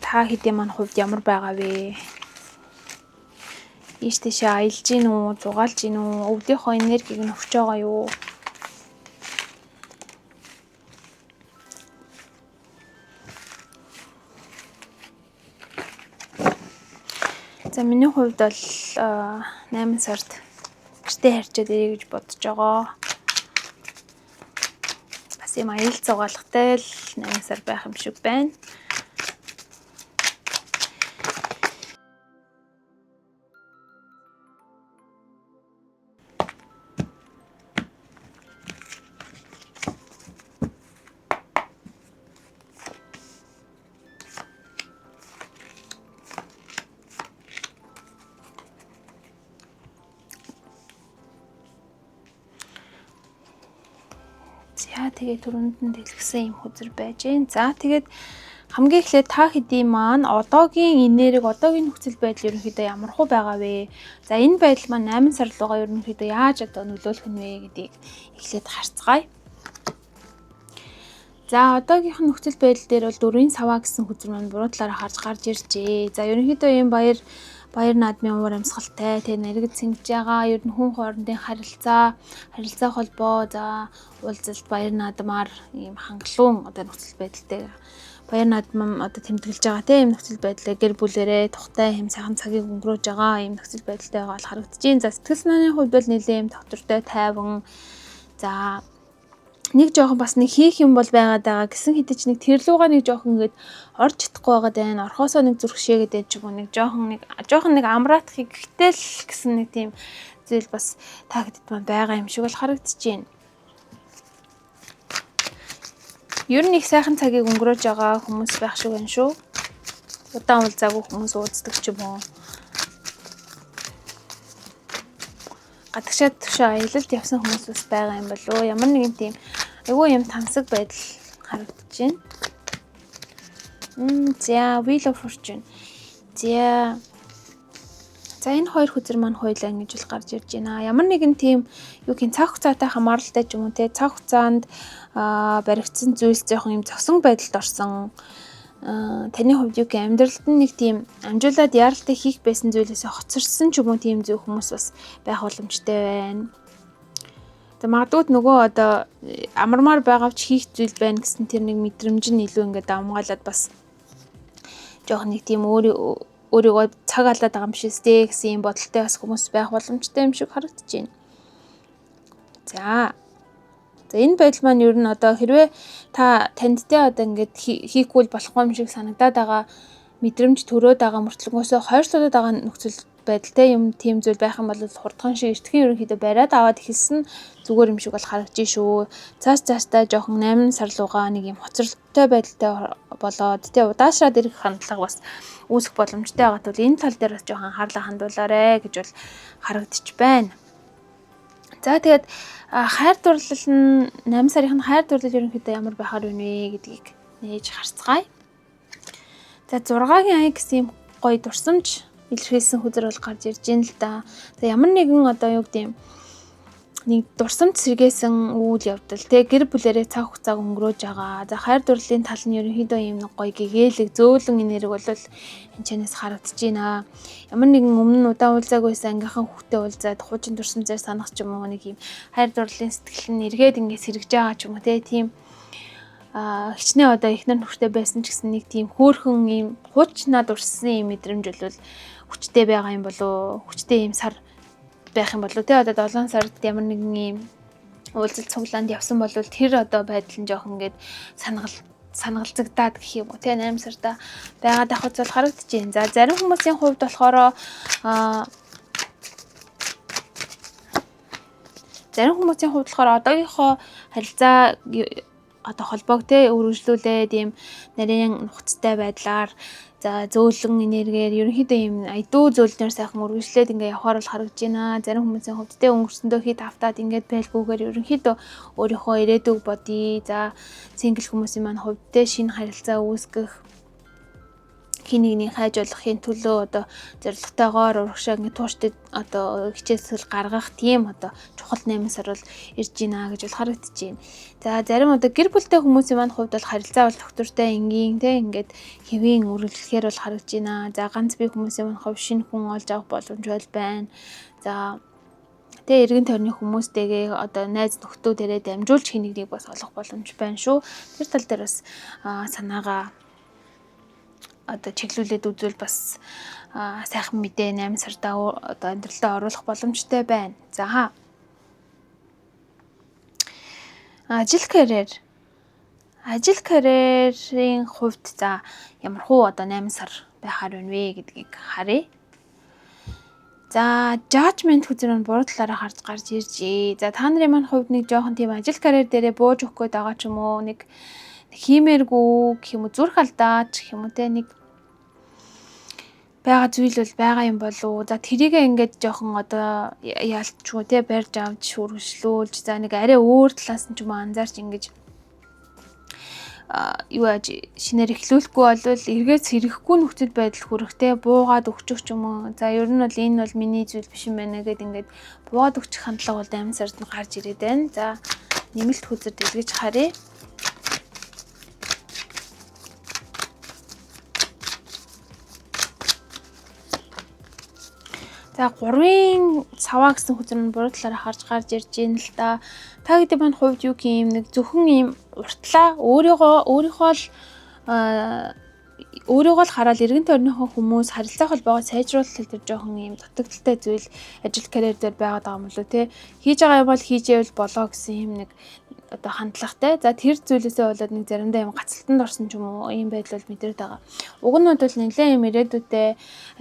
та хэдийн маань хувьд ямар байгаа вэ? Ийш тийшээ аялж гин үү, зугаалж гин үү, өвлийнхөө энергийг нь өгч байгаа юу? За миний хувьд бол 8 сард гэртээ харьчаад ирье гэж бодож байгаа. Бас юм аял цугаалгатай л 8 сар байх юм шиг байна. За тэгээд түрүүнд нь дэлгэсэн юм хүзэр байж гэн. За тэгээд хамгийн эхлээд та хэдийн маань одоогийн инээрэг одоогийн нөхцөл байдал ерөнхийдөө ямар хөө байгаа вэ? За энэ байдал маань 8 сар руугаа ерөнхийдөө яаж одоо нөлөөлөх нь вэ гэдгийг эхлээд харцгаая. За одоогийнх нь нөхцөл байдал дээр бол 4-ийн саваа гэсэн хүзэр маань буруу талаараа гарч иржээ. За ерөнхийдөө ийм баяр наадмын уур амьсгалтай тэг нэргэд сэнгэж байгаа ер нь хүн хоорондын харилцаа холбоо за уулзалт баяр наадмаар ийм хангалуун одоо нөхцөл байдалтай баяр наадам одоо тэмдэглэж байгаа тийм ийм нөхцөл байдлаа гэр бүлэрээ тухтай хэм сайхан цагийг өнгөрөөж байгаа ийм нөхцөл байдалтай байгаа бол харагдаж байна. За сэтгэл санааны хувьд бол нэлээд ийм доктортой тайван за нэг жоохон бас нэг хийх юм бол байгаад байгаа гэсэн хэдий ч нэг тэр лугаа нэг жоохон ингэж орж чадахгүй байгаад байна. Орхосоо нэг зүрхшээгээд байж байгаа нэг жоохон нэг амраатхыг гэтэл гэсэн нэг тийм зүйл бас та хэдэд маань байгаа юм шиг бол харагдаж байна. Ер нь их сайхан цагийг өнгөрөөж байгаа хүмүүс байх шиг байна шүү. Удаан уулзаагүй хүмүүс уулздаг ч юм уу. Гадагшаад төвшөө аялалд явсан хүмүүс бас байгаа юм болоо. Ямар нэгэн тийм айгүй юм тансаг байдал харагдаж байна. За Wheel of Fortune. За энэ хоёр хүзэр маань хоёулаа ингэж л гарч ирж байна. Ямар нэгэн тийм юу гин цаг хугацаатай хамааралтай ч юм уу те цаг хугацаанд баригдсан зүйлс жоохон юм зөксөн байдалд орсон. Таны хувьд юу гэх амьдралд нэг тийм амжуулаад яаралтай хийх байсан зүйлээсээ хоцорсон ч юм уу тийм зөв хүмүүс бас байх боломжтой байна. За магадгүй нөгөө одоо амармаар байгаавч хийх зүйл байна гэсэн тэр нэг мэдрэмж нь илүү ингээд амгаалаад бас жоохон нэг тийм өөрийгөө цаг алдаад байгаа юм шиг сте гэсэн юм бодолтой бас хүмүүс байх боломжтой юм шиг харагдаж байна. За энэ байдал маань ер нь одоо хэрвээ танд те одоо ингээд хийхгүй болохгүй юм шиг санагдаад байгаа мэдрэмж төрөөд байгаа мөртлөгөөсөө хойшлуулад байгаа нөхцөл байдалтай юм тийм зүйл байх юм бол хурдхан шиг эртхэн ерөнхийдөө бариад аваад эхэлсэн зүгээр юм шиг бол харагдаж шүү. Цаастаа жоохон 8 сар руугаа нэг юм хоцролттой байдалтай болоод те удаашраад ирэх хандлага бас үүсэх боломжтой байгаа тул энэ тал дээр бас жоохон анхаарлаа хандуулаарэ гэж бол харагдаж байна. За тэгээд хайр дурлал нь 8 сарын хайр дурлал ерөнхийдөө ямар байхаар вэ гэдгийг нээж харцгаая. За 6-гийн ая гэсэн юм гоё дурсамж илэрхийлсэн хүзэр бол гарч ирж байна л да. За ямар нэгэн одоо юу гэдэм нэг дурсамж сэргээсэн үйл явдал те гэр бүлэрээ цаг хугацааг өнгөрөөж байгаа. За хайр дурлалын тал нь ерөнхийдөө юм нэг гоё гэгээлэг зөөлөн энерги бол энэ чанаас харагдаж байна. Ямар нэгэн өмнө нь удаан уулзаагүйсэн ангийнхан хүүхдээ уулзаад хуучин дурсамжаар санах ч юм уу нэг юм хайр дурлалын сэтгэл нь эргээд ингээд сэргэж байгаа ч юм уу те тийм хичнээн одоо ихнэр нөхөртэй байсан ч гэсэн нэг тийм хөөхөн юм хуучнаад урссан юм мэдрэмж бол хүчтэй байгаа юм болоо хүчтэй юм сар байх юм болоо те одоо 7 сард ямар нэгэн юм уулзалт цуглаанд явсан бол тэр одоо байдал нь жоохон ингээд санагалзагдаад гэх юм уу те 8 сарда байгаад авах зүйл харагдаж байна. За зарим хүмүүсийн хувьд болохоор одоогийнхоо харилцаа одоо холбоог те өргөжлүүлээд ийм нарийн нухацтай байдлаар за зөөлөн энергээр ерөнхийдөө ийм айдуу зөөлнөр сайхан өргөжлээд ингээ явахаар бол харагдаж байна. Зарим хүмүүсийн хувьд те өнгөрсөндөө хит автаад ингээд байлгүйгээр ерөнхийдөө өөрийнхөө ирээдүг бодъё. За сингл хүмүүсийн маань хувьд те шинэ харилцаа үүсгэх хин нэгний хайж болохын төлөө одоо зорилготойгоор урагшаа ингэ тууштай одоо хичээсэл гаргах тийм одоо чухал 8 сар бол ирж байна гэж бол харагдаж байна. За зарим одоо гэр бүлтэй хүмүүсийн маань хувьд бол харилцаа бол доктортой энгийн те ингээд хэвийн үргэлжлэхээр бол харагдаж байна. За ганц бие хүмүүсийн маань хувьд шинэ хүн олж авах боломж бол байна. За тэгээ эргэн тойрны хүмүүстэйгээ одоо найз нөхдүүдээрээ дамжуулж хин нэгнийг бас олох боломж байна шүү. Тэр тал дээр бас санаагаа одоо чиглүүлээд үзвэл бас сайхан мэдээ 8 сарда одоо амьдралтаа оруулах боломжтой байна. За. Ажил карьерийн хувьд за ямар хуу одоо 8 сар байхаар байна вэ гэдгийг харъя. За, judgment хүзэр нь буруу талаараа гарч иржээ. За, та нарын маань хувьд нэг жоохон тийм ажил карьер дээрээ бууж өгөх гээд байгаа ч юм уу, нэг хиймээргүй гэх юм уу, зүрх алдаач гэх юм уу те нэг байгаа зүйл бол байгаа юм болов. За, тэрийгээ ингээд жоохон одоо яалтчгүй те барьж авч үргэлжлүүлж за нэг арай өөр талаас нь ч юм уу анзаарч ингэж юу яаж шинээр эхлүүлэхгүй болвол эргээс хэрэггүй нөхцөл байдал хүрэхтэй буугаад өгчих ч юм уу. За ер нь бол энэ бол миний зүйл биш юм байна гэд ингээд буугаад өгчих хандлага бол 8 сард нь гарч ирээд байна. За нэмэлт хүзэр дэлгэж харъя. За 3-ын саваа гэсэн хүзэр нь буруу талаараа гарч ирж байна л да. Та гэдэг маань хувьд юу юм нэг зөвхөн ийм уртлаа өөрийнхөө л хараад эргэн тойрныхоо хүмүүс харилцаа холбоогоо сайжруулах тал дээр жоохон ийм дутагдaltaй зүйл ажил карьер дээр байгаад байгаа юм болоо те. Хийж байгаа юм бол хийжээвэл болоо гэсэн юм нэг одоо хандлагатай. За тэр зүйлээсээ болоод нэг заримдаа юм гацалтанд орсон ч юм уу ийм байдал бол мэдрээд байгаа. Уг нь бол нэлээд юм ирээдүйдээ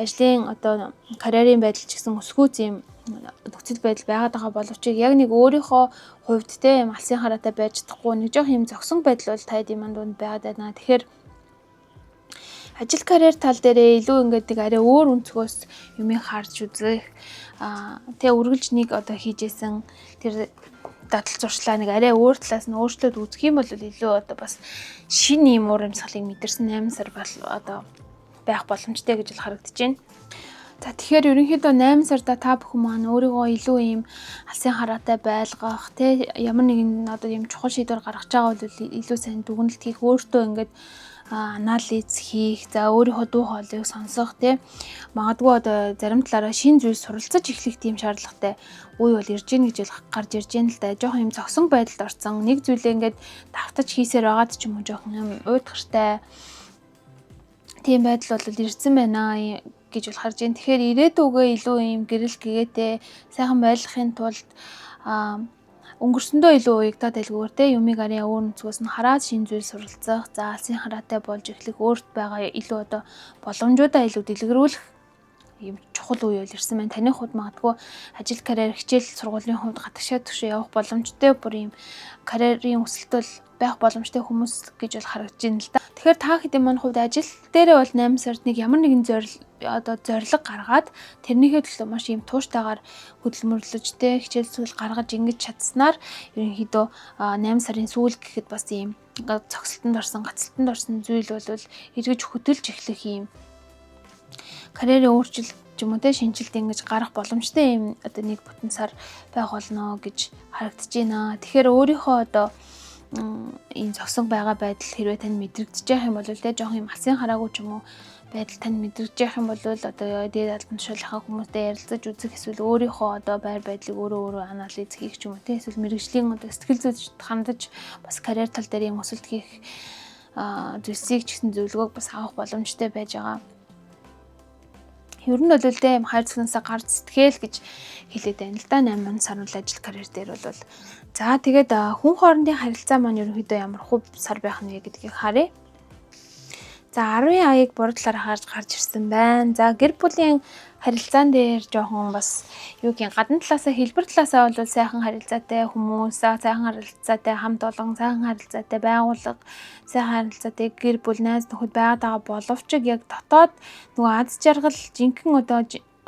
ажлын одоо карьерийн байдал ч гэсэн өсгөөц юм нөхцөл байдал байгаад байгаа боловч яг нэг өөрийнхөө хувьд те юм алсын хараатай байж чадахгүй нэг жоох юм зогсон байдал бол таад юм дунд байгаад байна. Тэгэхээр ажил карьер тал дээрээ илүү ингээд нэг арай өөр өнцгөөс юмыг харж үзэх тэгээ үргэлж нэг одоо хийжсэн тэр дадал зуршлаа нэг арай өөр талаас нь өөрчлөөд үзэх юм бол илүү одоо бас шинэ юм уур амьсгалыг мэдэрсэн 8 сар бол одоо байх боломжтой гэж л харагдаж байна. За тэгэхээр ерөнхийдөө 8 сарда та бүхэн маань өөрийгөө илүү ийм алсын хараатай байлгах те ямар нэгэн одоо ийм чухал шийдвэр гаргаж байгаа бол илүү сайн дүгнэлт хийх өөртөө ингээд анализ хийх за өөрийнхөө дуу хоолойг сонсох те магадгүй одоо зарим талаараа шин зүйл суралцаж эхлэх тийм шаардлагатай үе бол ирж гин гэж гарч ирж байна л да. Жохон юм зогсон байдалд орсон нэг зүйлээ ингээд давтаж хийсээр байгаад ч юм уу жохон юм уйдгартай тийм байдал бол ирсэн байна гэж бол харж байна. Тэгэхээр ирээдүгөө илүү юм гэрэл гэгээтэй сайхан байлгахын тулд өнгөрсөндөө илүү уягдаад байлгүйгээр те юмыг арай өөр өнцгөөс нь хараад шин зүйл суралцах, за алсын хараатай болж эхлэх өөрт байгаа илүү одоо боломжуудаа илүү дэлгэрүүлэх юм чухал үе бол ирсэн байна. Таны хувьд магадгүй ажил карьер хичээл сургуулийн хувьд гадагшаа төвшөө явах боломжтой бүр юм карьерийн өсөлт бол байх боломжтой хүмүүс гэж бол харагдаж байна л да. Тэгэхээр та хэдийн маань хувьд ажил дээрээ бол 8 сард нэг ямар нэгэн зорилго гаргаад тэрнийхээ төлөө маш юм тууштайгаар хөдөлмөрлөж те хичээл зүйл гаргаж ингэж чадсанаар ерөнхийдөө 8 сарын сүүл гэхэд бас юм цогцолтонд орсон зүйл бол эргэж хөдөлж эхлэх юм карьерийн өөрчлөлт ч юм уу те шинжилт ингэж гарах боломжтой юм одоо нэг бүтэн сар байх болно гэж харагдаж байна. Тэгэхээр өөрийнхөө одоо энэ зогсон байгаа байдал хэрвээ тань мэдрэгдэж байгаа юм бол те жоох юм алсын хараагүй ч юм уу байдал тань мэдрэгдэж байгаа юм бол одоо дээд албан тушаалынхаа хүмүүстэй ярилцаж үзэх эсвэл өөрийнхөө одоо байр байдлыг өөрөө анализ хийх ч юм уу те эсвэл мэрэгжлийн одоо сэтгэл зүйд хандаж бас карьер тал дээр юм өсөлт хийх зүйлсийг ч гэсэн зөвлөгөөг бас авах боломжтой байж байгаа. Ер нь бол те хайр цэглэнсээ гар сэтгэл гэж хэлээд байна л да 8 сар үл ажил карьер дээр бол за тэгээд хүн хоорондын харилцаа маань ерөнхийдөө ямар хувь сар байх нь вэ гэдгийг харъя. За 10-ын аяыг буруу талаар гарч ирсэн байна. За гэр бүлийн харилцаан дээр жоохон бас юу гин гадна талаасаа хэлбэр талаасаа бол сайхан харилцаатай хүмүүс, сайхан харилцаатай хамт олон, сайхан харилцаатай байгууллага, сайхан харилцаатай гэр бүл найз нөхөд байгаа боловч яг дотоод нөгөө аз жаргал жинхэнэ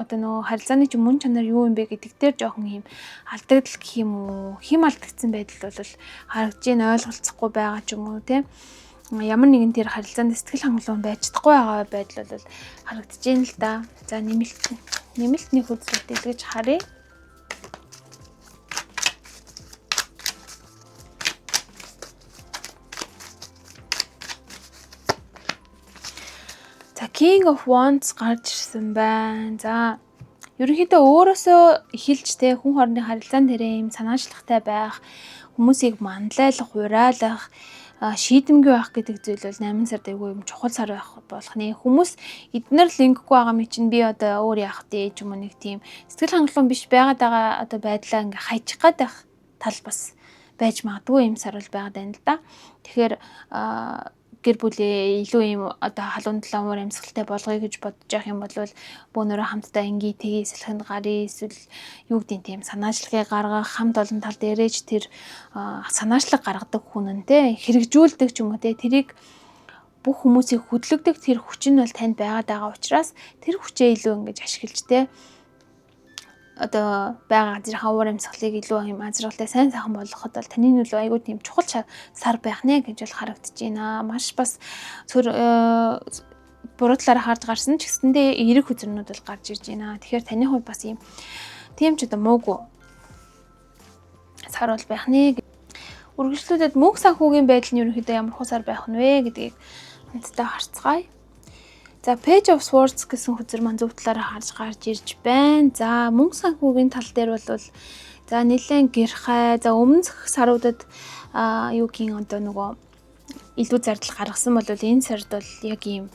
одоо нөгөө харилцааны ч мөн чанар юу юм бэ гэдэг дээр жоохон юм алдагдал гэх юм уу, хим алдагдсан байдал бол харагдаж ийн ойлголцохгүй байгаа ч юм уу тийм ямар нэгэн тэр харилцаанд сэтгэл хангалуун байж чадахгүй байгаа байдал бол харагдаж байна л да. За нэмэлтний хөдөлгөөт дэлгэж харъя. За King of Wands гарч ирсэн байна. За ерөнхийдөө өөрөөсөө эхэлж те хүн хоорондын харилцаан дээрээ юм санаачлагтай байх, хүмүүсийг манлайлах, урайлах шийдэмгүй байх гэдэг зүйл бол 8 сард айгүй юм чухал сар байх болох нэ. Хүмүүс эднэр линкгүй байгаа мэт чинь би одоо өөр яах вэ ч юм уу нэг тийм сэтгэл хангалуун биш байгаад байгаа одоо байдлаа ингээ хайчих гад байх тал бас байж магадгүй юм сар бол байгаад байна л да. Тэгэхээр гэр бүлээ илүү юм одоо халуун талаа уур амьсгалтай болгоё гэж бодож явах юм бол бөөнөрөө хамтдаа ингээ тгий салхинд гарыг эсвэл юу гэдэг тийм санаачлагыг гаргах хамт олон тал дээрэж тэр санаачлаг гаргадаг хүн нь те хэрэгжүүлдэг ч юм уу те тэрийг бүх хүмүүсийг хөдөлгдөг тэр хүч нь бол танд байгаад байгаа учраас тэр хүчээ илүү ингэж ашиглаж те одоо байгаа газрынхаа уур амьсгалыг илүү юм азралтай сайн сайхан болгоход бол таны нөлөө айгүй тийм чухал сар байх нэ гэж бол харагдаж байна. Маш бас буруу талаараа харж гарсан ч гэсэндээ эерэг хүзрнүүд бол гарч ирж байна. Тэгэхээр таны хувьд бас юм тийм ч одоо муугүй сар бол байх нэ. Үргэлжлүүлээд мөнх санхүүгийн байдал нь ерөнхийдөө ямар хусаар байх нь вэ гэдгийг хамтдаа харцгаая. За Page of Swords гэсэн хүзэр маань зөв талаараа харж гарч ирж байна. За мөнгө санхүүгийн тал дээр бол за нэлээд гэрхай. За өмнөх саруудад юугийн одоо нөгөө илүү зардал гаргасан бол энэ сард бол яг ийм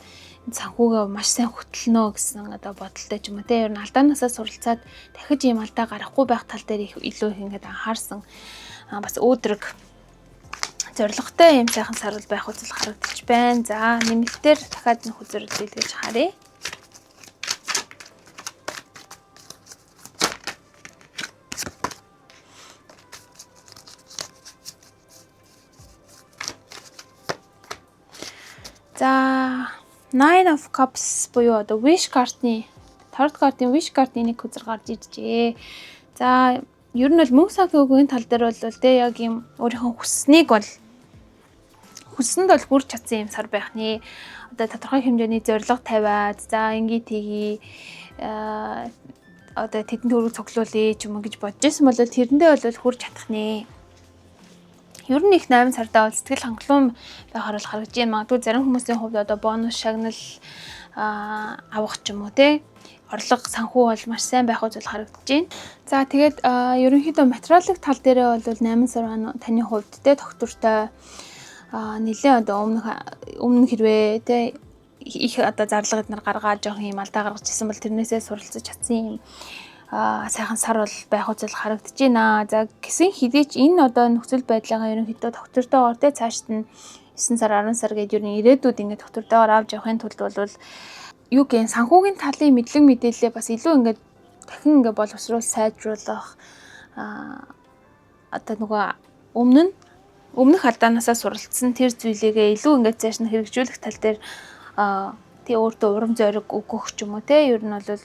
санхүүгээ маш сайн хөтлөнө гэсэн одоо бодолтой ч юм уу те. Ер нь алдаанаасаа суралцаад дахиж ийм алдаа гарахгүй байх тал дээр их илүү их ингээд анхаарсан бас өөдрөг зоригтой юм сайхан сар бол байх үзэл харагдаж байна. За нэмэлтээр дахиад нэг хүзэр дэлгэж харъя. За Nine of Cups буюу одоо Wish card-ны Tarot card-ын Wish card-ны нэг хүзэр гарч иржээ. За ер нь бол мөнх санхүүгийн тал дээр бол тэ яг юм өөрийнхөө хүсснийг бол хүссэнд бол хүрч чадсан юм сар байх нэ. Одоо тодорхой хэмжээний зорилго тавиад за ингээ тгий одоо тэдэн төрөг цуглуулъя ч юм уу гэж бодож байсан бол тэрэндээ бол хүрч чадах нэ. Ер нь их 8 сардаа бол сэтгэл хангалуун байхаар бол харагдаж байна. Магадгүй зарим хүмүүсийн хувьд одоо бонус шагнал авах ч юм уу те орлого санхүү бол маш сайн байх үзэл харагдаж байна. За тэгээд ерөнхийдөө материалын тал дээрээ бол 8 сар таны хувьд те доктортой нэлээ одоо өмнө хэрвээ те их одоо зарлага эднэр гаргаад жоох юм алдаа гаргаж ирсэн бол тэрнээсээ суралцаж чадсан юм сайхан сар бол байх үзэл харагдаж байна. За гисэн хідээч энэ одоо нөхцөл байдлаагаа ерөнхийдөө доктортойгоор те цаашд нь 9 сар 10 сар гэж ер нь ирээдүйд ингээд доктортойгоор авч явахын тулд бол юу гэн санхүүгийн талын мэдлэг мэдээлэлээ бас илүү ингээд дахин ингээд боловсруул сайжруулах одоо нөгөө өмнөх алдаанаасаа суралцсан тэр зүйлээгээ илүү ингээд цааш нь хэрэгжүүлэх тал дээр тий өөртөө урам зориг өгөх ч юм уу те ер нь бол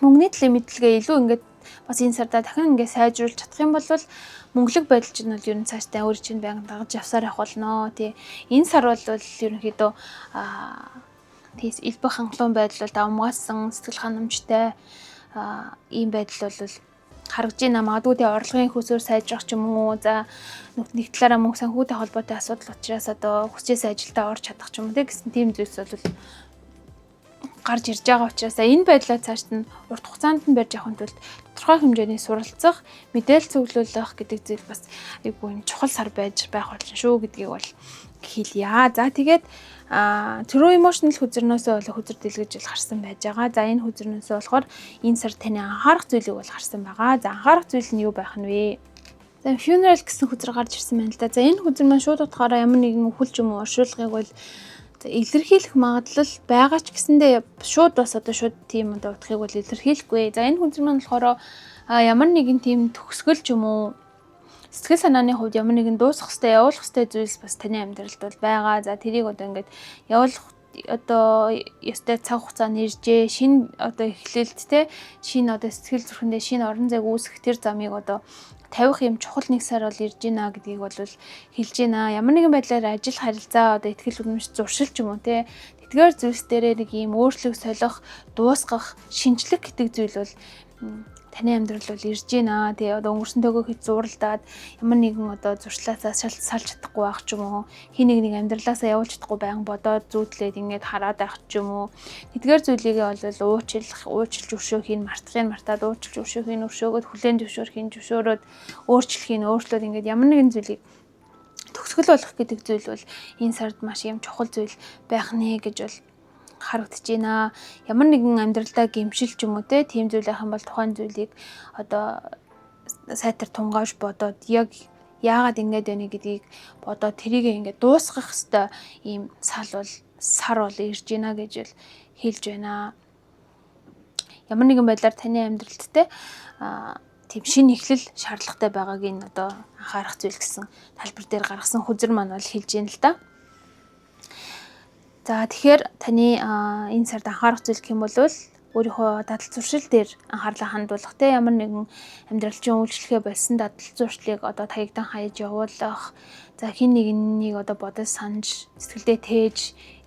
мөнгөний талын мэдлэгээ илүү ингээд бас энэ сарда дахин ингээд сайжруулж чадах юм бол мөнгөлөг байдал чинь бол ер нь цаашдаа өөр чинь байнга дагаж явсаар явах болно тий энэ сар бол ерөнхийдөө тийс элбэх хангалуун байдал бол давмгаасан сэтгэл ханамжтай ийм байдал бол харагдж байна. Магадгүй тий орлогын хөөсөөр сайжрах ч юм уу. За нэг талаараа мөнгө санхүүтэй холбоотой асуудал учраас одоо хүчээс ажилдаа орж чадах ч юм уу гэсэн тийм зүйлс бол гарч ирж байгаа учраас энэ байдлаа цаашд нь урт хугацаанд нь барьж явахын тулд тодорхой хэмжээний суралцах, мэдээлэл цуглуулах гэдэг зүйл бас айгүй чухал сар байж байх болно шүү гэдгийг бол хэлье. За тэгээд True Emotional хүзэрнөөсөө бол хүзэр дэлгэж бол харсан байж байгаа. За энэ хүзэрнөөсөө болохоор энэ сар таны анхаарах зүйлийг бол харсан байгаа. За анхаарах зүйл нь юу байх нь вэ? За Funeral гэсэн хүзэр гарч ирсэн байна л да. За энэ хүзэр маань шууд утгаараа ямар нэгэн үхэл ч юм уу оршуулгыг бол илэрхийлэх магадлал байгаа ч гэсэндээ шууд бас одоо шууд тийм одоо утгыг бол илэрхийлэхгүй. За энэ хүзэр маань болохоор ямар нэгэн тийм төгсгөл ч юм уу сэтгэл санааны хувьд ямар нэгэн дуусах хэвээр явуулах хэвээр зүйлс бас таны амьдралд бол байгаа. За тэрийг одоо ингээд явуулах одоо ёстой цаг хугацаа нэржээ. Шинэ одоо эхлэлт те шинэ одоо сэтгэл зүрхэндээ шинэ орон зайг үүсгэх тэр замыг одоо тавих юм чухал нэг сар бол ирж байна гэдгийг бол хэлж байна. Ямар нэгэн байдлаар ажил харилцаа одоо ихтгэл үнэмш зуршил ч юм уу те тэдгээр зүйлс дээрээ нэг юм өөрчлөлт солих, дуусгах, шинжлэх гэдэг зүйл бол таны амьдрал бол ирж байна. Тэгээ одоо өнгөрсөн төгөө хэд зууралдаад ямар нэгэн одоо зуршлаасаа салж чадахгүй байх ч юм уу. Хин нэг амьдралаасаа явуулж чадахгүй байнг бодоод зүүдлээд ингээд хараад байх ч юм уу. Тэдгээр зүйлийгээ бол уучлж өршөөхийг мартаад уучлж өршөөхийг өршөөгөөд хүлээн зөвшөөрөхийг зөвшөөрөөд өөрчлөхийн өөрчлөөд ингээд ямар нэгэн зүйлийг төгсгөл болох гэдэг зүйл бол энэ сард маш юм чухал зүйл байх нэ гэж бол харагдаж байна. Ямар нэгэн амьдралдаа гэмшил ч юм уу тийм зүйл байх юм бол тухайн зүйлийг одоо сайтар тунгааж бодоод яг яагаад ингэж байна гэдгийг бодоод тэрийг ингээд дуусгах хэвээр ийм сар бол ирж байна гэж бол хэлж байна. Ямар нэгэн байдлаар таны амьдралд тийм шинэ эхлэл шаардлагатай байгааг энэ одоо анхаарах зүйл гэсэн тайлбар дээр гаргасан хүзэр маань бол хэлж байна л да. За тэгэхээр таны энэ сард анхаарах зүйл гэх юм бол өөрийнхөө дадал зуршил дээр анхаарлаа хандуулах те ямар нэгэн амьдралчин үйлчлэгээ болсон дадал зуршлыг одоо таягдан хаяж явуулах. За хин нэгнийг одоо бодож санаж сэтгэлдээ тээж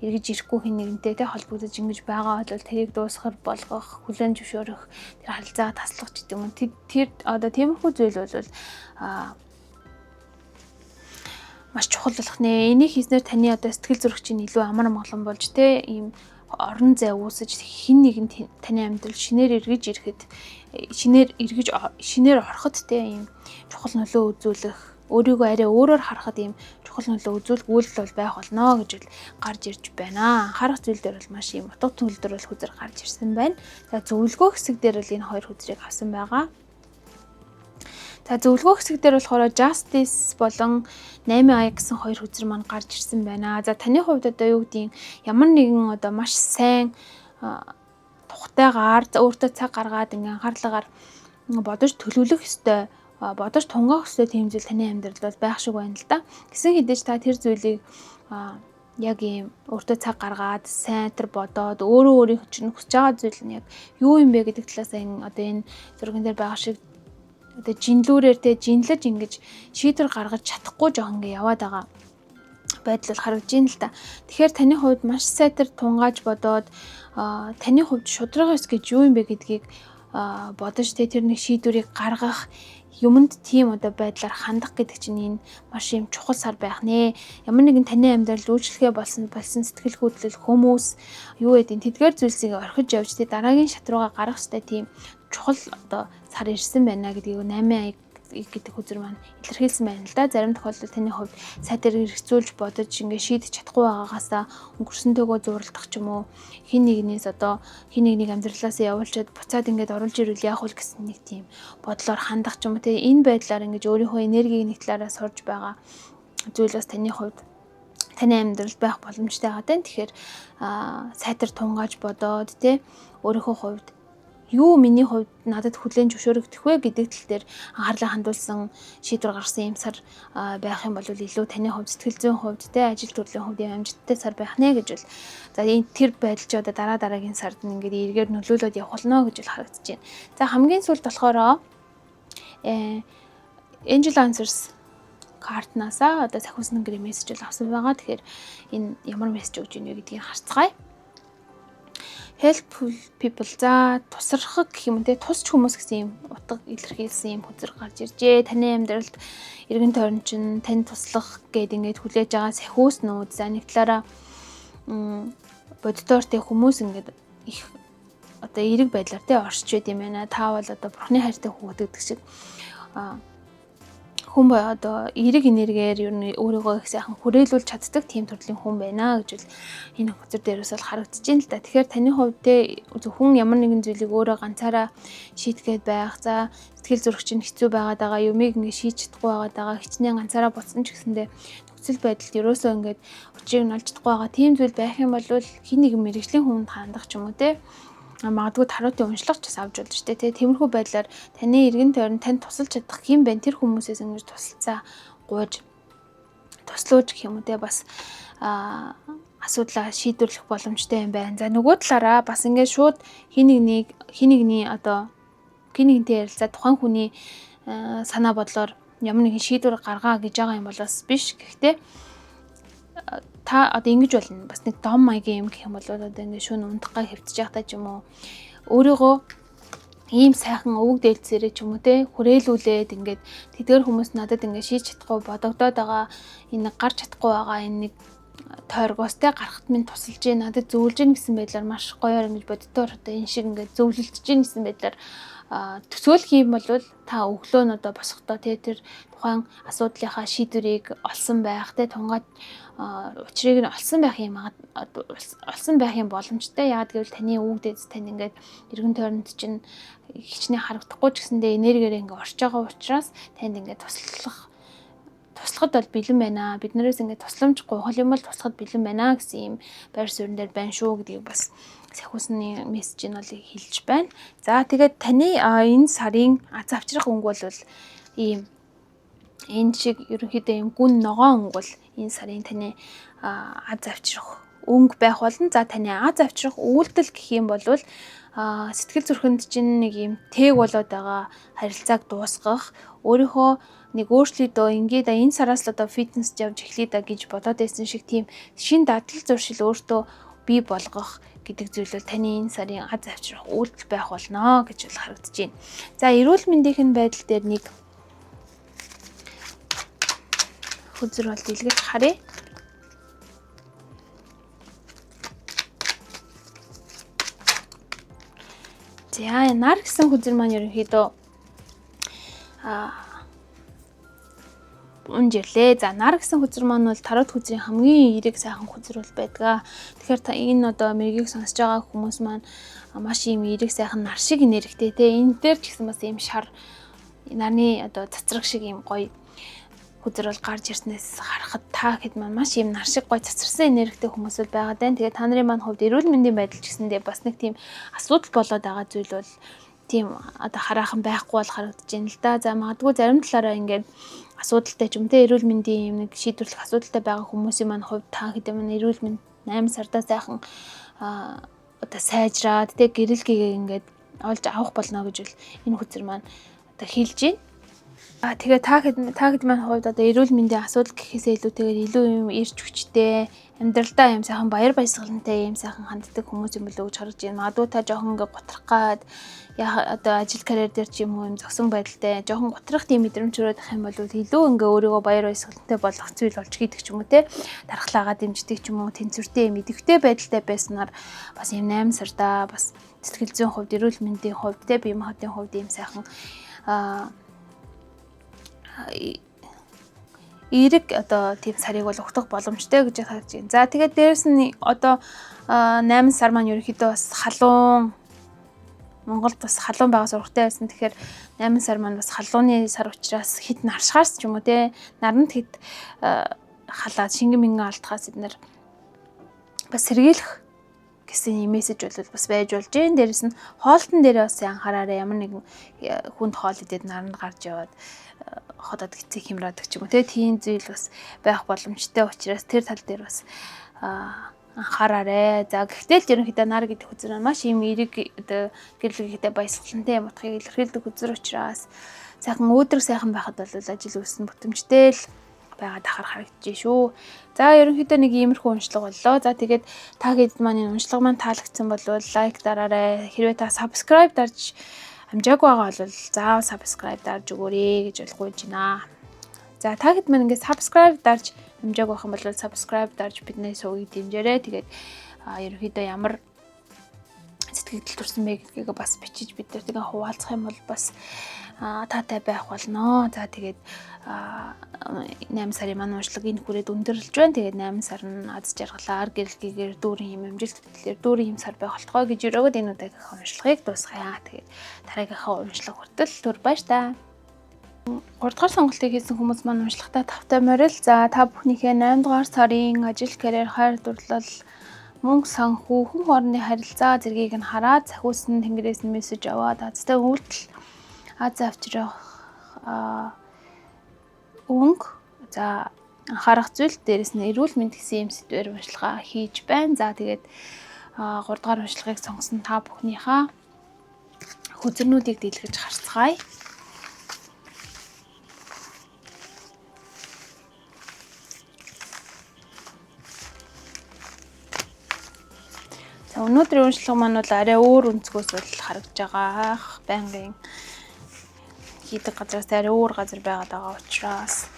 эргэж ирэхгүй хин нэгнтэй те холбогдож ингэж байгаа бол тэрийг дуусгахар болгох, хүлээн зөвшөөрөх, тэр харилцаа таслах гэдэг юм. Тэр одоо тиймэрхүү зүйл бол маш чухал болох нэ. Энийг хийснээр таны одоо сэтгэл зүйч чинь илүү амар амгалан болж те ийм орон зай үүсэж хин нэгэн таны амьдрал шинээр эргэж ирэхэд шинээр ороход те ийм чухал нөлөө үзүүлэх, өөрийгөө арай өөрөөр харахад ийм чухал нөлөө үзүүлэх үйлдэл бол байх болно гэж бол гарч ирж байна. Анхаарах зүйл дээр бол маш ийм утга төлөвлөр бол хүзэр гарч ирсэн байна. За зөвлөгөө хэсэг дээр бол энэ хоёр хүзрийг авсан байгаа. За зөвлөгөө хэсэг дээр болохоор Justice болон 8i гэсэн хоёр хүзэр маань гарч ирсэн байна. За таны хувьд одоо юу гэдгийг ямар нэгэн одоо маш сайн тухтайгаар өөртөө цаг гаргаад ингээ анхаарлагаар бодож төлөвлөх ёстой, бодож тунгаах ёстой тийм зүйл таны амьдралд бол байх шиг байна л да. Гэсэн хэдиж та тэр зүйлийг яг ийм өөртөө цаг гаргаад сайн тэр бодоод өөрөө өөрийнх чинь хүсэж байгаа зүйл нь яг юу юм бэ гэдэг талаас одоо энэ зурган дээр байгаа шиг одоо жинлүүрээр те жинлэж ингэж шийдвэр гаргаж чадахгүй жоох ингээ яваад байгаа байдал харагдаж байна л да. Тэгэхээр таны хувьд маш сайтар тунгааж бодоод таны хувьд шударга ёс гэж юу юм бэ гэдгийг бодож те тэр нэг шийдвэрийг гаргах юмд тийм одоо байдлаар хандах гэдэг чинь энэ маш юм чухал сар байх нэ. Ямар нэгэн таны амьдралд үйлчлэгээ болсон сэтгэл хөдлөл хүмүүс юу гэдэг тэдгээр зүйлсийг орхиж явж те дараагийн шат руугаа гарах ёстой тийм чухал одоо сар ирсэн байна гэдгийг 8i гэдэг хүзэр маань илэрхийлсэн байна л да. Зарим тохиолдолд таны хувьд сайтар хэрэгцүүлж бодож ингээ шийдэж чадахгүй байгаагаасаа өнгөрсөнтэйгөө зууралдах ч юм уу хин нэгнээс одоо хин нэгнийг амьдралаас явуулчаад буцаад ингээд оруулж ирвэл яах вэ гэсэн нэг тийм бодлоор хандах ч юм уу те энэ байдлаар ингээд өөрийнхөө энергийг нэг талаараа сурж байгаа зүйл бас таны хувьд таны амьдралд байх боломжтой байгаа тань. Тэгэхээр сайтар тунгааж бодоод те өөрийнхөө хувьд юу миний хувьд надад хүлээн зөвшөөрөгдөх вэ гэдэг тал дээр анхаарлаа хандуулсан шийдвэр гаргасан юм сар байх юм бол илүү таны хувьд сэтгэл зүйн хувьд те ажил төрлийн хувьд юм амжилттай сар байх нэ гэж бол за энэ тэр байдал ч одоо дараагийн сард нь ингээд эргээр нөлөөлөд явах болно гэж бол харагдаж байна. За хамгийн сүүлд болохоор Angel Answers картнаасаа одоо сахиусан гэрээ мессеж бол авсан байгаа. Тэгэхээр энэ ямар мессеж өгч ийнэ гэдгийг харцгаая. Helpful people за тусархаг гэх юм те тусч хүмүүс гэсэн юм утга илэрхийлсэн юм хүзэр гарч иржээ. Таны амьдралд эргэн тойрон чинь тань туслах гэд ингээд хүлээж байгаа сахиуснууд за нэг талаараа боддоор те хүмүүс ингээд их одоо эерэг байдлаар те оршиж байд юм байна. Та бол одоо бурхны хайртай хүүхэд гэдэг шиг хүн одоо эерэг энергиээр ер нь өөрийгөө их сайхан хүрээлүүлж чаддаг тийм төрлийн хүн байна гэж бол энэ хөтөр дээрээс бол харагдаж байна л да. Тэгэхээр таны хувьд те зөвхөн ямар нэгэн зүйлийг өөрөө ганцаараа шийтгэхэд байх. За сэтгэл зүрх чинь хэцүү байгаа юмыг ингээ шийдэж чадахгүй байгаа хичнээн ганцаараа буцсан ч гэсэндээ нөхцөл байдалд ерөөсөө ингээд учрыг нь олж чадахгүй байгаа тийм зүйл байх юм бол хин нэгэн мэрэгжлийн хүнд хандах ч юм уу те магадгүй таруудын уншлах ч авч болно шүү дээ тий. Тиймэрхүү байдлаар таны эргэн тойрон танд тусалж чадах хэм байн тэр хүмүүсээс ингэж тусалцаа гуйж туслууж гэх юм уу тий бас асуудлаа шийдвэрлэх боломжтой юм байна. За нөгөө талаараа бас ингээд шууд хин нэгний одоо хин нэгнтэй ярилцаа тухайн хүний санаа бодлоор ямар нэгэн шийдвэр гаргаа гэж байгаа юм бол бас биш. Гэхдээ та одоо ингэж болно. Бас нэг дом маягийн юм гэх юм бол одоо ингэ шөнө унтахгаа хэвтэж явахтаа ч юм уу өөрийгөө ийм сайхан өвөг дээлцээрээ ч юм уу те хүрээлүүлээд ингээд тэдгээр хүмүүс надад ингэ шийдэж чадахгүй бодогдоод байгаа энэ гарч чадахгүй байгаа энэ нэг тойргоос те гарахт минь тусалж гээ надад зөвлөж гин гэсэн байдлаар маш гоёор ингэж боддоор одоо энэ шиг ингээд зөвлөлдөж гин гэсэн байдлаар төсөөлөх юм бол та өглөө нь одоо босохдоо те тэр тухайн асуудлынхаа шийдвэрийг олсон байх те тунгаад учрыг нь олсон байх юм боломжтой. Яагаад гэвэл таны өвгдөөс тань ингээд эргэн тойронд чинь хичнээн харагдахгүй ч гэсэндээ энергиээр ингээд орж байгаа учраас танд ингээд туслахад бол бэлэн байна. Биднээс ингээд тусламж гуйхал юм бол туслахад бэлэн байна гэсэн юм байр суурин дээр байна шүү гэдгийг бас сахиусны мессеж нь бол хэлж байна. За тэгээд таны энэ сарын аз авчрах өнгө бол ийм энэ шиг ерөнхийдөө юм гүн ногоон өнгө бол энэ сарын таны аз авчрах өнгө байх болно. За таны аз авчрах үйлдэл гэх юм бол сэтгэл зүрхэнд чинь нэг юм тээг болоод байгаа харилцааг дуусгах, өөрийнхөө нэг өөрчлөлтөө ингээд энэ сараас л одоо фитнес явж эхлэе да гэж бодоод байсан шиг тийм шин дадал зуршил өөртөө бий болгох гэдэг зүйл бол таны энэ сарын аз авчрах үйлдэл байх болно гэж бол харагдаж байна. За эрүүл мэндийн байдал дээр нэг хүзэр бол дэлгэж харъя. За нар гэсэн хүзэр маань ерөнхийдөө унжирлээ. За нар гэсэн хүзэр маань бол тарот хүзрийн хамгийн эерэг сайхан хүзэр бол байдаг. Тэгэхээр та энэ одоо мэргийг сонсож байгаа хүмүүс маань маш ийм эерэг сайхан нар шиг энергитэй те. Энэ дээр ч гэсэн бас ийм шар нарны одоо цацраг шиг ийм гоё хүзэр бол гарч ирснээс харахад та хэд маань маш ийм нар шиг гоё цацрсан энергитэй хүмүүс бол байгаа даа. Тэгээд та нарын маань хувьд эрүүл мэндийн байдал ч гэсэндээ бас нэг тийм асуудал болоод байгаа зүйл бол тийм одоо хараахан байхгүй бол харагдаж байна л да. За магадгүй зарим талаараа ингээд асуудалтай ч юм те эрүүл мэндийн юм нэг шийдвэрлэх асуудалтай байгаа хүмүүсийн маань хувьд та хэд маань эрүүл мэнд 8 сардаа сайхан одоо сайжраад те гэрэл гээгээ ингээд олж авах болно гэж бол энэ хүзэр маань одоо хэлж байна. Тэгээ та хэд маань хувьд одоо эрүүл мэндийн асуудал гэхээсээ илүүтэйгээр илүү юм ирж хүчтэй амьдралдаа юм сайхан баяр баясгалантай юм сайхан ханддаг хүмүүс юм болоо гэж харж байна. Магадгүй та жоохон ингээ готрох гад одоо ажил карьер дээр ч юм уу юм зогсон байдалтай жоохон готрох тийм мэдрэмж төрөөд ах юм бол илүү ингээ өөрийгөө баяр баясгалантай болгох зүйл болж гийдэг ч юм уу те дархлаагаа дэмждэг ч юм уу тэнцвэртэй юм идэвхтэй байдалтай байснаар бас юм 8 сардаа бас сэтгэл зүйн хувьд эрүүл мэндийн хувьд те бие махбодын хувьд юм сайхан эерэг одоо тийм сарыг бол угтах боломжтой гэж харж байна. За тэгээд дээрэс нь одоо 8 сар маань ерөнхийдөө бас халуун Монголд бас халуун байгаа сургатай байсан. Тэгэхээр 8 сар маань бас халууны сар учраас хит наршихаас ч юм уу те наранд хит халаад шингэн мянган алдхаас эднэр бас сэргийлэх гэсэн мессеж бол бас байж болж байна. Дээрэс нь хоолтон дээр бас анхаараарай. Ямар нэгэн хүнд хоол идээд наранд гарч яваад ходод гисэх хямраадаг ч юм уу тийм зүйл бас байх боломжтой учраас тэр тал дээр бас анхаараарай. За гэхдээ л ерөнхийдөө нар гэдэг хүзэр маш юм эерэг одоо гэрлэгтэй баясгалантай юм утгыг илэрхийлдэг хүзэр учраас сайхан өөдрөг сайхан байхад бол ажил үйлс нь бүтэмжтэй л байгаад ахаар харагдаж шүү. За ерөнхийдөө нэг иймэрхүү уншлага боллоо. За тэгээд та хэд маань энэ уншлага маань таалагдсан бол лайк дараарай. Хэрвээ та subscribe дарж амжаагүй байгаа бол заавал subscribe дарж өгөөрэй гэж гуйж байна. За та хэд маань ингээд subscribe дарж амжаагүй байх юм бол subscribe дарж биднээс үгийг дэмжээрэй. Тэгээд ерөнхийдөө ямар сэтгэл төрсөн бэ гэдгийг бас бичиж бид нар тэгээ хуваалцах юм бол бас таатай байх болно. За тэгээд 8 сарын маань уншлага энэ хүрээд өндөрлж байна. Тэгээд 8 сар нь аз жаргалаар гэрэлгээр дүүрэн юм амжилт хөтлөлөөр дүүрэн юм сар байх болтгой гэж өрөөгд энэ удаагийнхаа уншлагыг дуусгая. Тэгээд дараагийнхаа уншлага хүртэл түр баяр та. 3 дугаар сонголтыг хийсэн хүмүүс маань уншлагатаа тавтай морил. За та бүхнийхээ 8 дугаар сарын ажил карьер хайр дурлал мөнгө санхүү хүн хоорондын харилцаа зэргийг нь хараад сахиусан тэнгэрээс нь мессеж аваад азтай үйлдэл аз авчрах өнгө за анхаарах зүйл дээрэс нь эрүүл мэнд гэсэн юм сэдвээр уншлага хийж байна. За тэгээд 3 дугаар уншлагыг сонгосон та бүхнийхээ хүзэрнүүдийг дэлгэж харцгаая. Өнөөдрийн уншлага маань бол арай өөр өнцгөөс бол харагдж байгаа. Байнгын хийдэг газраас арай өөр газар байгаад байгаа учраас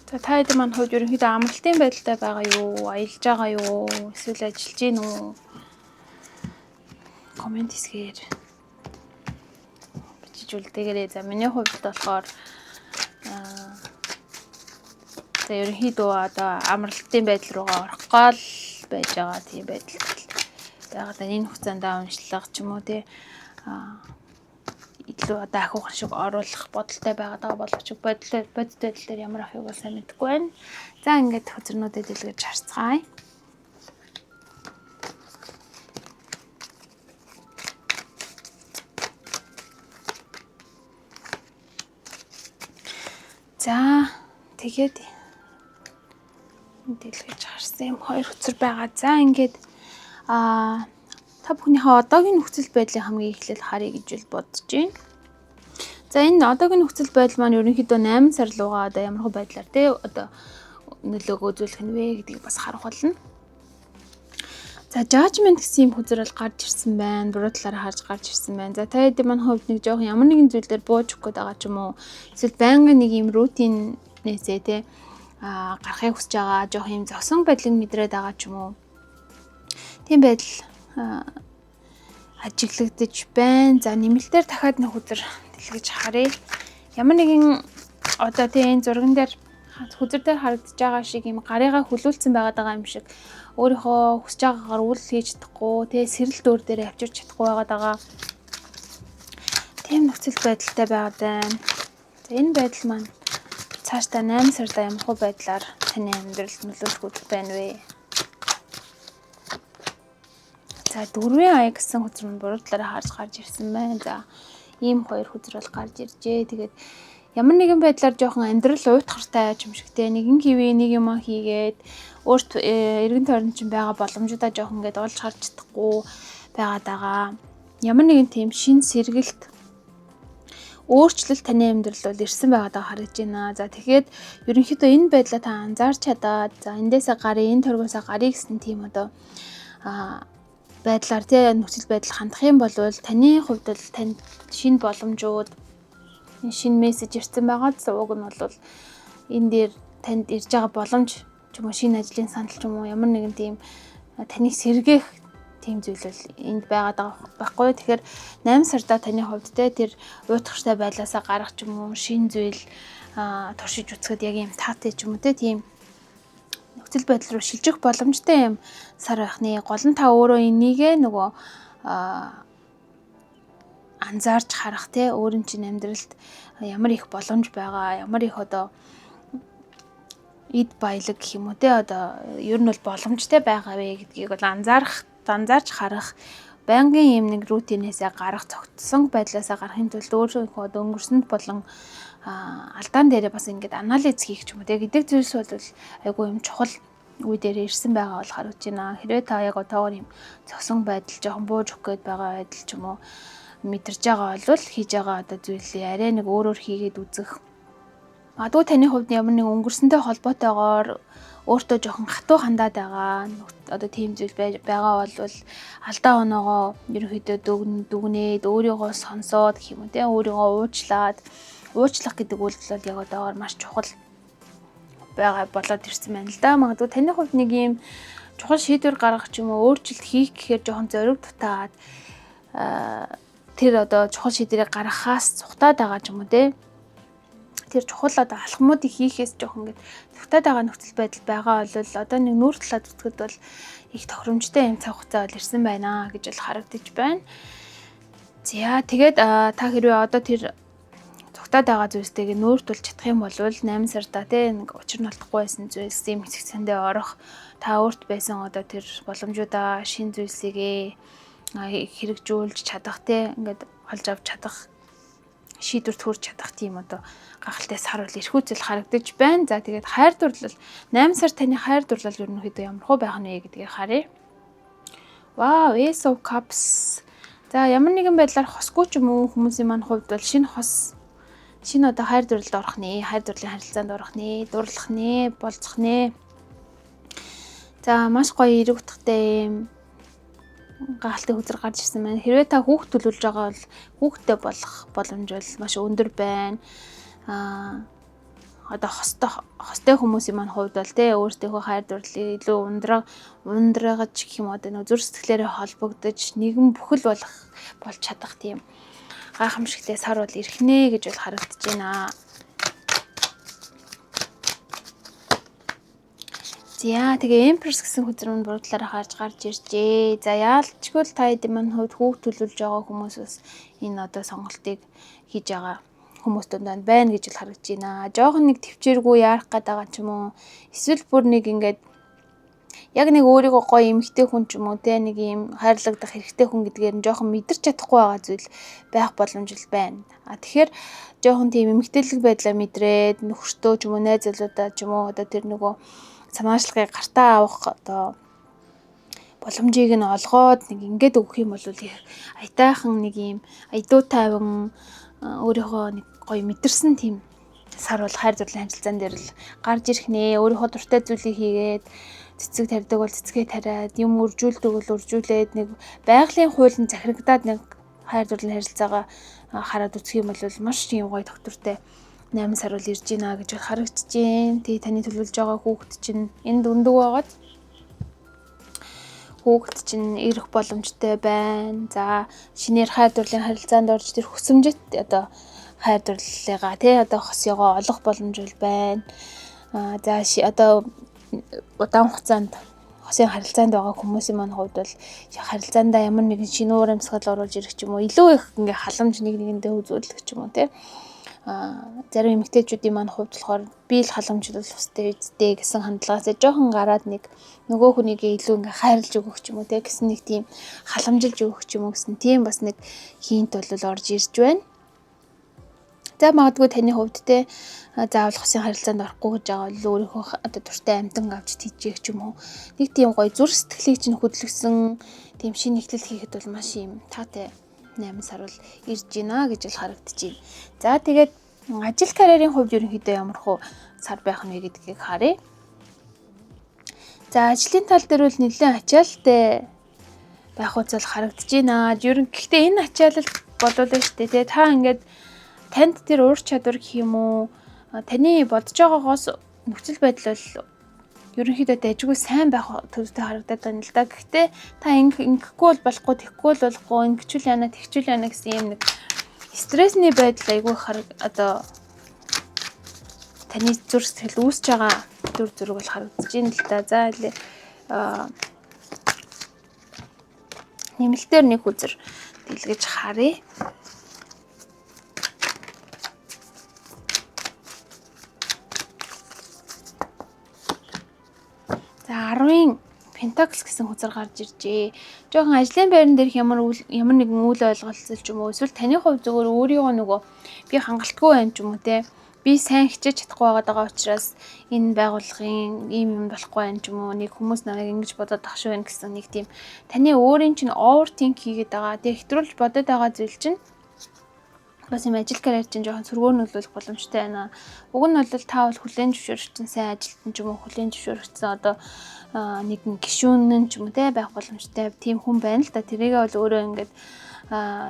За та хэд маань хувьд ерөнхийдөө амралтын байдалтай байгаа юу? Аялж байгаа юу? Эсвэл ажиллаж гин үү? Комент хийсгээр бичиж үлдээгээрэй. За миний хувьд болохоор за ерөнхийдөө одоо амралтын байдал руугаа орох гол байж байгаа тийм байдал байгаад энэ хугацаанд уншлага ч юм уу тий илүү одоо ахиухан шиг оруулах бодолтой байгаад байгаа боловч бодит байдал дээр ямар ахыг бол сайн мэдэхгүй байна. За ингээд хөзөрнүүдэд дэлгэж харцгаая. За тэгээд дэлгэж харсан юм хоёр хөцөр байгаа. За ингээд та бүхнийхээ одоогийн нөхцөл байдлын хамгийн эхлэл харъя гэж бодож байна. За энэ одоогийн нөхцөл байдал маань ерөнхийдөө 8 сар руугаа одоо ямар байдлаар те одоо нөлөөгөө үзүүлэх нь вэ гэдгийг бас харах болно. За judgment гэсэн юм хүзрэл гарч ирсэн байна. Буруу талаараа харж гарч ирсэн байна. За та хэд маань хувьд нэг жоох ямар нэгэн зүйлээр бууж өгөх гээд байгаа ч юм уу. Эсвэл байнгын нэг юм рутинээсээ те гарахыг хүсэж байгаа жоох юм зовсон байдлыг мэдрээд байгаа ч юм уу. Тийм байдал ажиглагдаж байна. За нэмэлтээр дахиад нэг хүзэр дэлгэж харъя. Ямар нэгэн одоо тийм зурган дээр хүзэр дээр харагдаж байгаа шиг юм гарыгаа хүлүүлсэн байгаа юм шиг өөрийнхөө хүсэж байгаагаар үйл хийж чадахгүй тий сэрэл дөөр дээр авчирч чадахгүй байгаа. Тийм нөхцөл байдалтай байгаад байна. За энэ байдал маань цаашдаа 8 сарда ямар байдлаар таны амьдралд нөлөөлөх байна вэ? За 4-ийн ая гэсэн хүзэр нь буруу талаараа харж гарч ирсэн байна. За ийм хоёр хүзэр бол гарч иржээ. Тэгээд ямар нэгэн байдлаар жоохон амьдрал уйтгартай юм шигтэй нэгэн хэвээ нэг юм хийгээд өөрт эргэн тойронд чинь байгаа боломжуудаа жоохон ингээд олж харж чадахгүй байгаа. Ямар нэгэн тийм шин сэргэлт өөрчлөлт таны амьдрал бол ирсэн байгаадаа харагдаж байна. За тэгэхээр ерөнхийдөө энэ байдлаа та анзаарч чадаад за эндээсээ гарыг энэ торгоосоо гарыг гэсэн тийм одоо байдлаар тий нөхцөл байдал хандах юм бол таны хувьд бол танд шинэ боломжууд шинэ мессеж ирсэн байгаа ч уг нь бол энэ дээр танд ирж байгаа боломж ч юм уу шинэ ажлын санал ч юм уу ямар нэгэн тийм таныг сэргээх тийм зүйл бол энд байгаад байгаа байхгүй. Тэгэхээр 8 сарда таны хувьд тэр уйтгартай байлаасаа гарах ч юм уу шинэ зүйл туршиж үзэхэд яг юм таатай ч юм уу тийм нөхцөл байдал руу шилжих боломжтой юм сар байхны гол нь та өөрөө энийгээ нөгөө анзаарч харах те өөрийн чинь амьдралд ямар их боломж байгаа, ямар их одоо эд баялаг гэх юм уу те одоо ер нь бол боломжтой байгаа вэ гэдгийг бол анзаарч харах байнгын юм нэг рутинээсээ гарах цогцсон байдлаасаа гарахын тулд өөрийнхөө одоо өнгөрсөнд болон алдаан дээрээ бас ингээд анализ хийх ч юм уу те гэдэг зүйлс бол айгүй юм чухал үе дээр ирсэн байгаа бол харагдаж байна. Хэрвээ та яг одоогор юм цогсон байдал жоохон бууж өгөх гээд байгаа байдал ч юм уу мэдэрч байгаа бол хийж байгаа одоо зүйлээ арай нэг өөрөөр хийгээд үзэх. Магадгүй таны хувьд ямар нэг өнгөрсөнтэй холбоотойгоор өөртөө жоохон хатуу хандаад байгаа. Одоо тийм зүйл байгаа бол алдаа оноогоо ерөнхийдөө дүгнээд өөрийгөө сонсоод гэх юм уу те өөрийгөө уучлах гэдэг үйлдэл бол яг одоогоор маш чухал байгаа болоод ирсэн байна л да. Магадгүй таны хувьд нэг юм чухал шийдвэр гаргах ч юм уу өөрчлөлт хийх гэхээр жоохон зориг дутаад тэр одоо чухал шийдвэрийг гаргахаас цухтаад байгаа ч юм уу те. Тэр чухал одоо алхмуудыг хийхээс жоохон ингээд цухтаад байгаа нөхцөл байдал байгаа бол одоо нэг нүүр талаад үзэхэд бол их тохиромжтой юм цаг хугацаа бол ирсэн байна гэж бол харагдаж байна. За тэгээд та хэрвээ одоо тэр цухтаад байгаа зүйлстэйг нүүртүүлж чадах юм бол 8 сарда те нэг учир нь олдохгүй байсан зүйлс юм хэсэгцэндээ орох та өөрт байсан одоо тэр боломжуудаа шин зүйлсийгээ хэрэгжүүлж чадах те ингээд олж авч чадах шийдвэрт хүрч чадах тийм одоо гахалтай сар бол эрхүү зүйл харагдаж байна. За тэгээд хайр дурлал 8 сар таны хайр дурлал ерөнхийдөө ямар хөө байх нь вэ гэдгийг харъя. Wow, Ace of Cups. За ямар нэгэн байдлаар хосгүй ч юм уу хүмүүсийн маань хувьд бол шинэ одоо хайр дурлалд орох нэ, хайр дурлалын харилцаанд орох нэ, дурлах нэ, болцох нэ. За маш гоё эрэг утгатай юм гахалтай хүзэр гарч ирсэн байна. Хэрвээ та хүүхд төлөвлөж байгаа бол хүүхдтэй болох боломж бол маш өндөр байна. одоо хостой хүмүүсийн маань хувьд бол те өөрсдийнхөө хайр дурлалыг илүү ундрагаж гэх юм одоо нэг зүрх сэтгэлээрээ холбогдож нэгэн бүхэл болж чадах тийм гайхамшигтай сар бол ирэх нэ гэж бол харагдаж байна. За тэгээ Empress гэсэн хүзэр мань буруудлаараа гарч иржээ. За яалчгүй л та хэдийн маань хувьд хүүхд төлөвлөж байгаа хүмүүс бас энэ одоо сонголтыг хийж байгаа хүмүүс дундаа байна гэж л харагдаж байна. Жохон нэг төвчээргүй яарах гээд байгаа ч юм уу. Эсвэл бүр нэг ингээд яг нэг өөрийгөө гоё эмэгтэй хүн ч юм уу те нэг юм хайрлагдах хэрэгтэй хүн гэдгээр нь жохон мэдэрч чадахгүй байгаа зүйл байх боломж л байна. Тэгэхээр жохон тийм эмэгтэйлэг байдлаа мэдрээд нөхөртөө ч юм уу найз залуудаа ч юм уу одоо тэр нөгөө санаачлагыг гартаа авах одоо боломжийг нь олгоод нэг ингээд өгөх юм бол аятайхан нэг юм айдуу тайван өөрийнхөө нэг гоё мэдэрсэн тийм сар бол хайр дурлалын харилцаан дээр л гарч ирэх нэ. Өөрийнхөө дуртай зүйлийг хийгээд цэцэг тарьдаг бол цэцгээ тариад юм үржүүлдэг бол үржүүлээд нэг байгалийн хуулийн захирагдаад нэг хайр дурлалын харилцаагаа хараад үзэх юм бол маш тийм гоё доктортой 8 сар бол ирж байна гэж харагдаж байна. Тэгээ таны төлөвлөж байгаа хүүхэд чинь энд өндөг байгаад хүүхэд чинь ирэх боломжтой байна. За шинээр хайр дурлалын харилцаанд орж тэр хүсэмжит одоо хайр дурлалыгаа тий одоо хосёогоо олох боломж бол байна. За одоо удаан хугацаанд хосын харилцаанд байгаа хүмүүсийн маань хувьд бол харилцаандаа ямар нэгэн шинэ уур амьсгал оруулж ирэх ч юм уу илүү их ингээ халамж нэг нэгэндээ үзүүлэх ч юм уу тий зарим эмэгтэйчүүдийн маань хувьд болохоор би л халамжлал устэй үздэй гэсэн хандлагаас жоохон гараад нэг нөгөө хүнийгээ илүү ингээ хайрлж өгөх ч юм уу те гэсэн нэг тийм халамжилж өгөх ч юм уу гэсэн тийм бас нэг хийнт бол орж ирж байна. За магадгүй таны хувьд те заавал хосын харилцаанд орохгүй гэж байгаа бол өөрийнхөө одоо дуртай амьтан авч тийжээх ч юм уу нэг тийм гоё зүрх сэтгэлийг чинь хөдөлгсөн тийм шинэ эхлэл хийхэд бол маш юм таатай 8 сар бол ирж байна гэж л харагдаж байна. За тэгээд ажил карьерийн хувьд ерөнхийдөө ямар хөө сар байх нь вэ гэдгийг харъя. За ажлын тал дээр бол нэлээд ачааллтай байх үзэл харагдаж байна. Гэхдээ энэ ачаалал болоод байна шүү дээ. Тэгээ та ингээд танд тэр ур чадвар гэх юм уу таны бодож байгаагоос нөхцөл байдал бол ерөнхийдөө дайггүй сайн байх төвтэй харагдаад байна л да. Гэхдээ та ингэхгүй бол болохгүй, тэгхгүй бол болохгүй, ингэчүүл яана, тэгчүүл яана гэсэн юм нэг стрессний байдал айгүй одоо таны зүрх сэтгэл үүсэж байгаа төр зүрэг бол харагдаж байна л да. За нэмэлтээр нэг үзэр дэлгэж харъя. За 10-ын Pentacles гэсэн хүзэр гарч иржээ. Жохон ажлын байран дээрх ямар нэгэн үйл ойлголцол ч юм уу эсвэл таны хувьд зөвөр өөрийгөө нөгөө би хангалтгүй байна ч юм уу те би сайн хичээж чадахгүй байгаа учраас энэ байгууллагын ийм юм болохгүй байна ч юм уу нэг хүмүүс намайг ингэж бодоод ах шүү байна гэсэн нэг тийм таны өөрийн чинь overthink хийгээд байгаа. Тэгээ хэтрүүлж бодоод байгаа зүйл чинь бас юм ажил карьер чинь жоохон сөргөөр нөлөөлөх боломжтой байна. Уг нь бол та бол хүлээн зөвшөөрөгдсөн сайн ажилтан ч юм уу хүлээн зөвшөөрөгдсөн одоо нэгэн гишүүн ч юм уу те байх боломжтой тийм хүн байна л да. Тэрийгээ бол өөрөө ингээд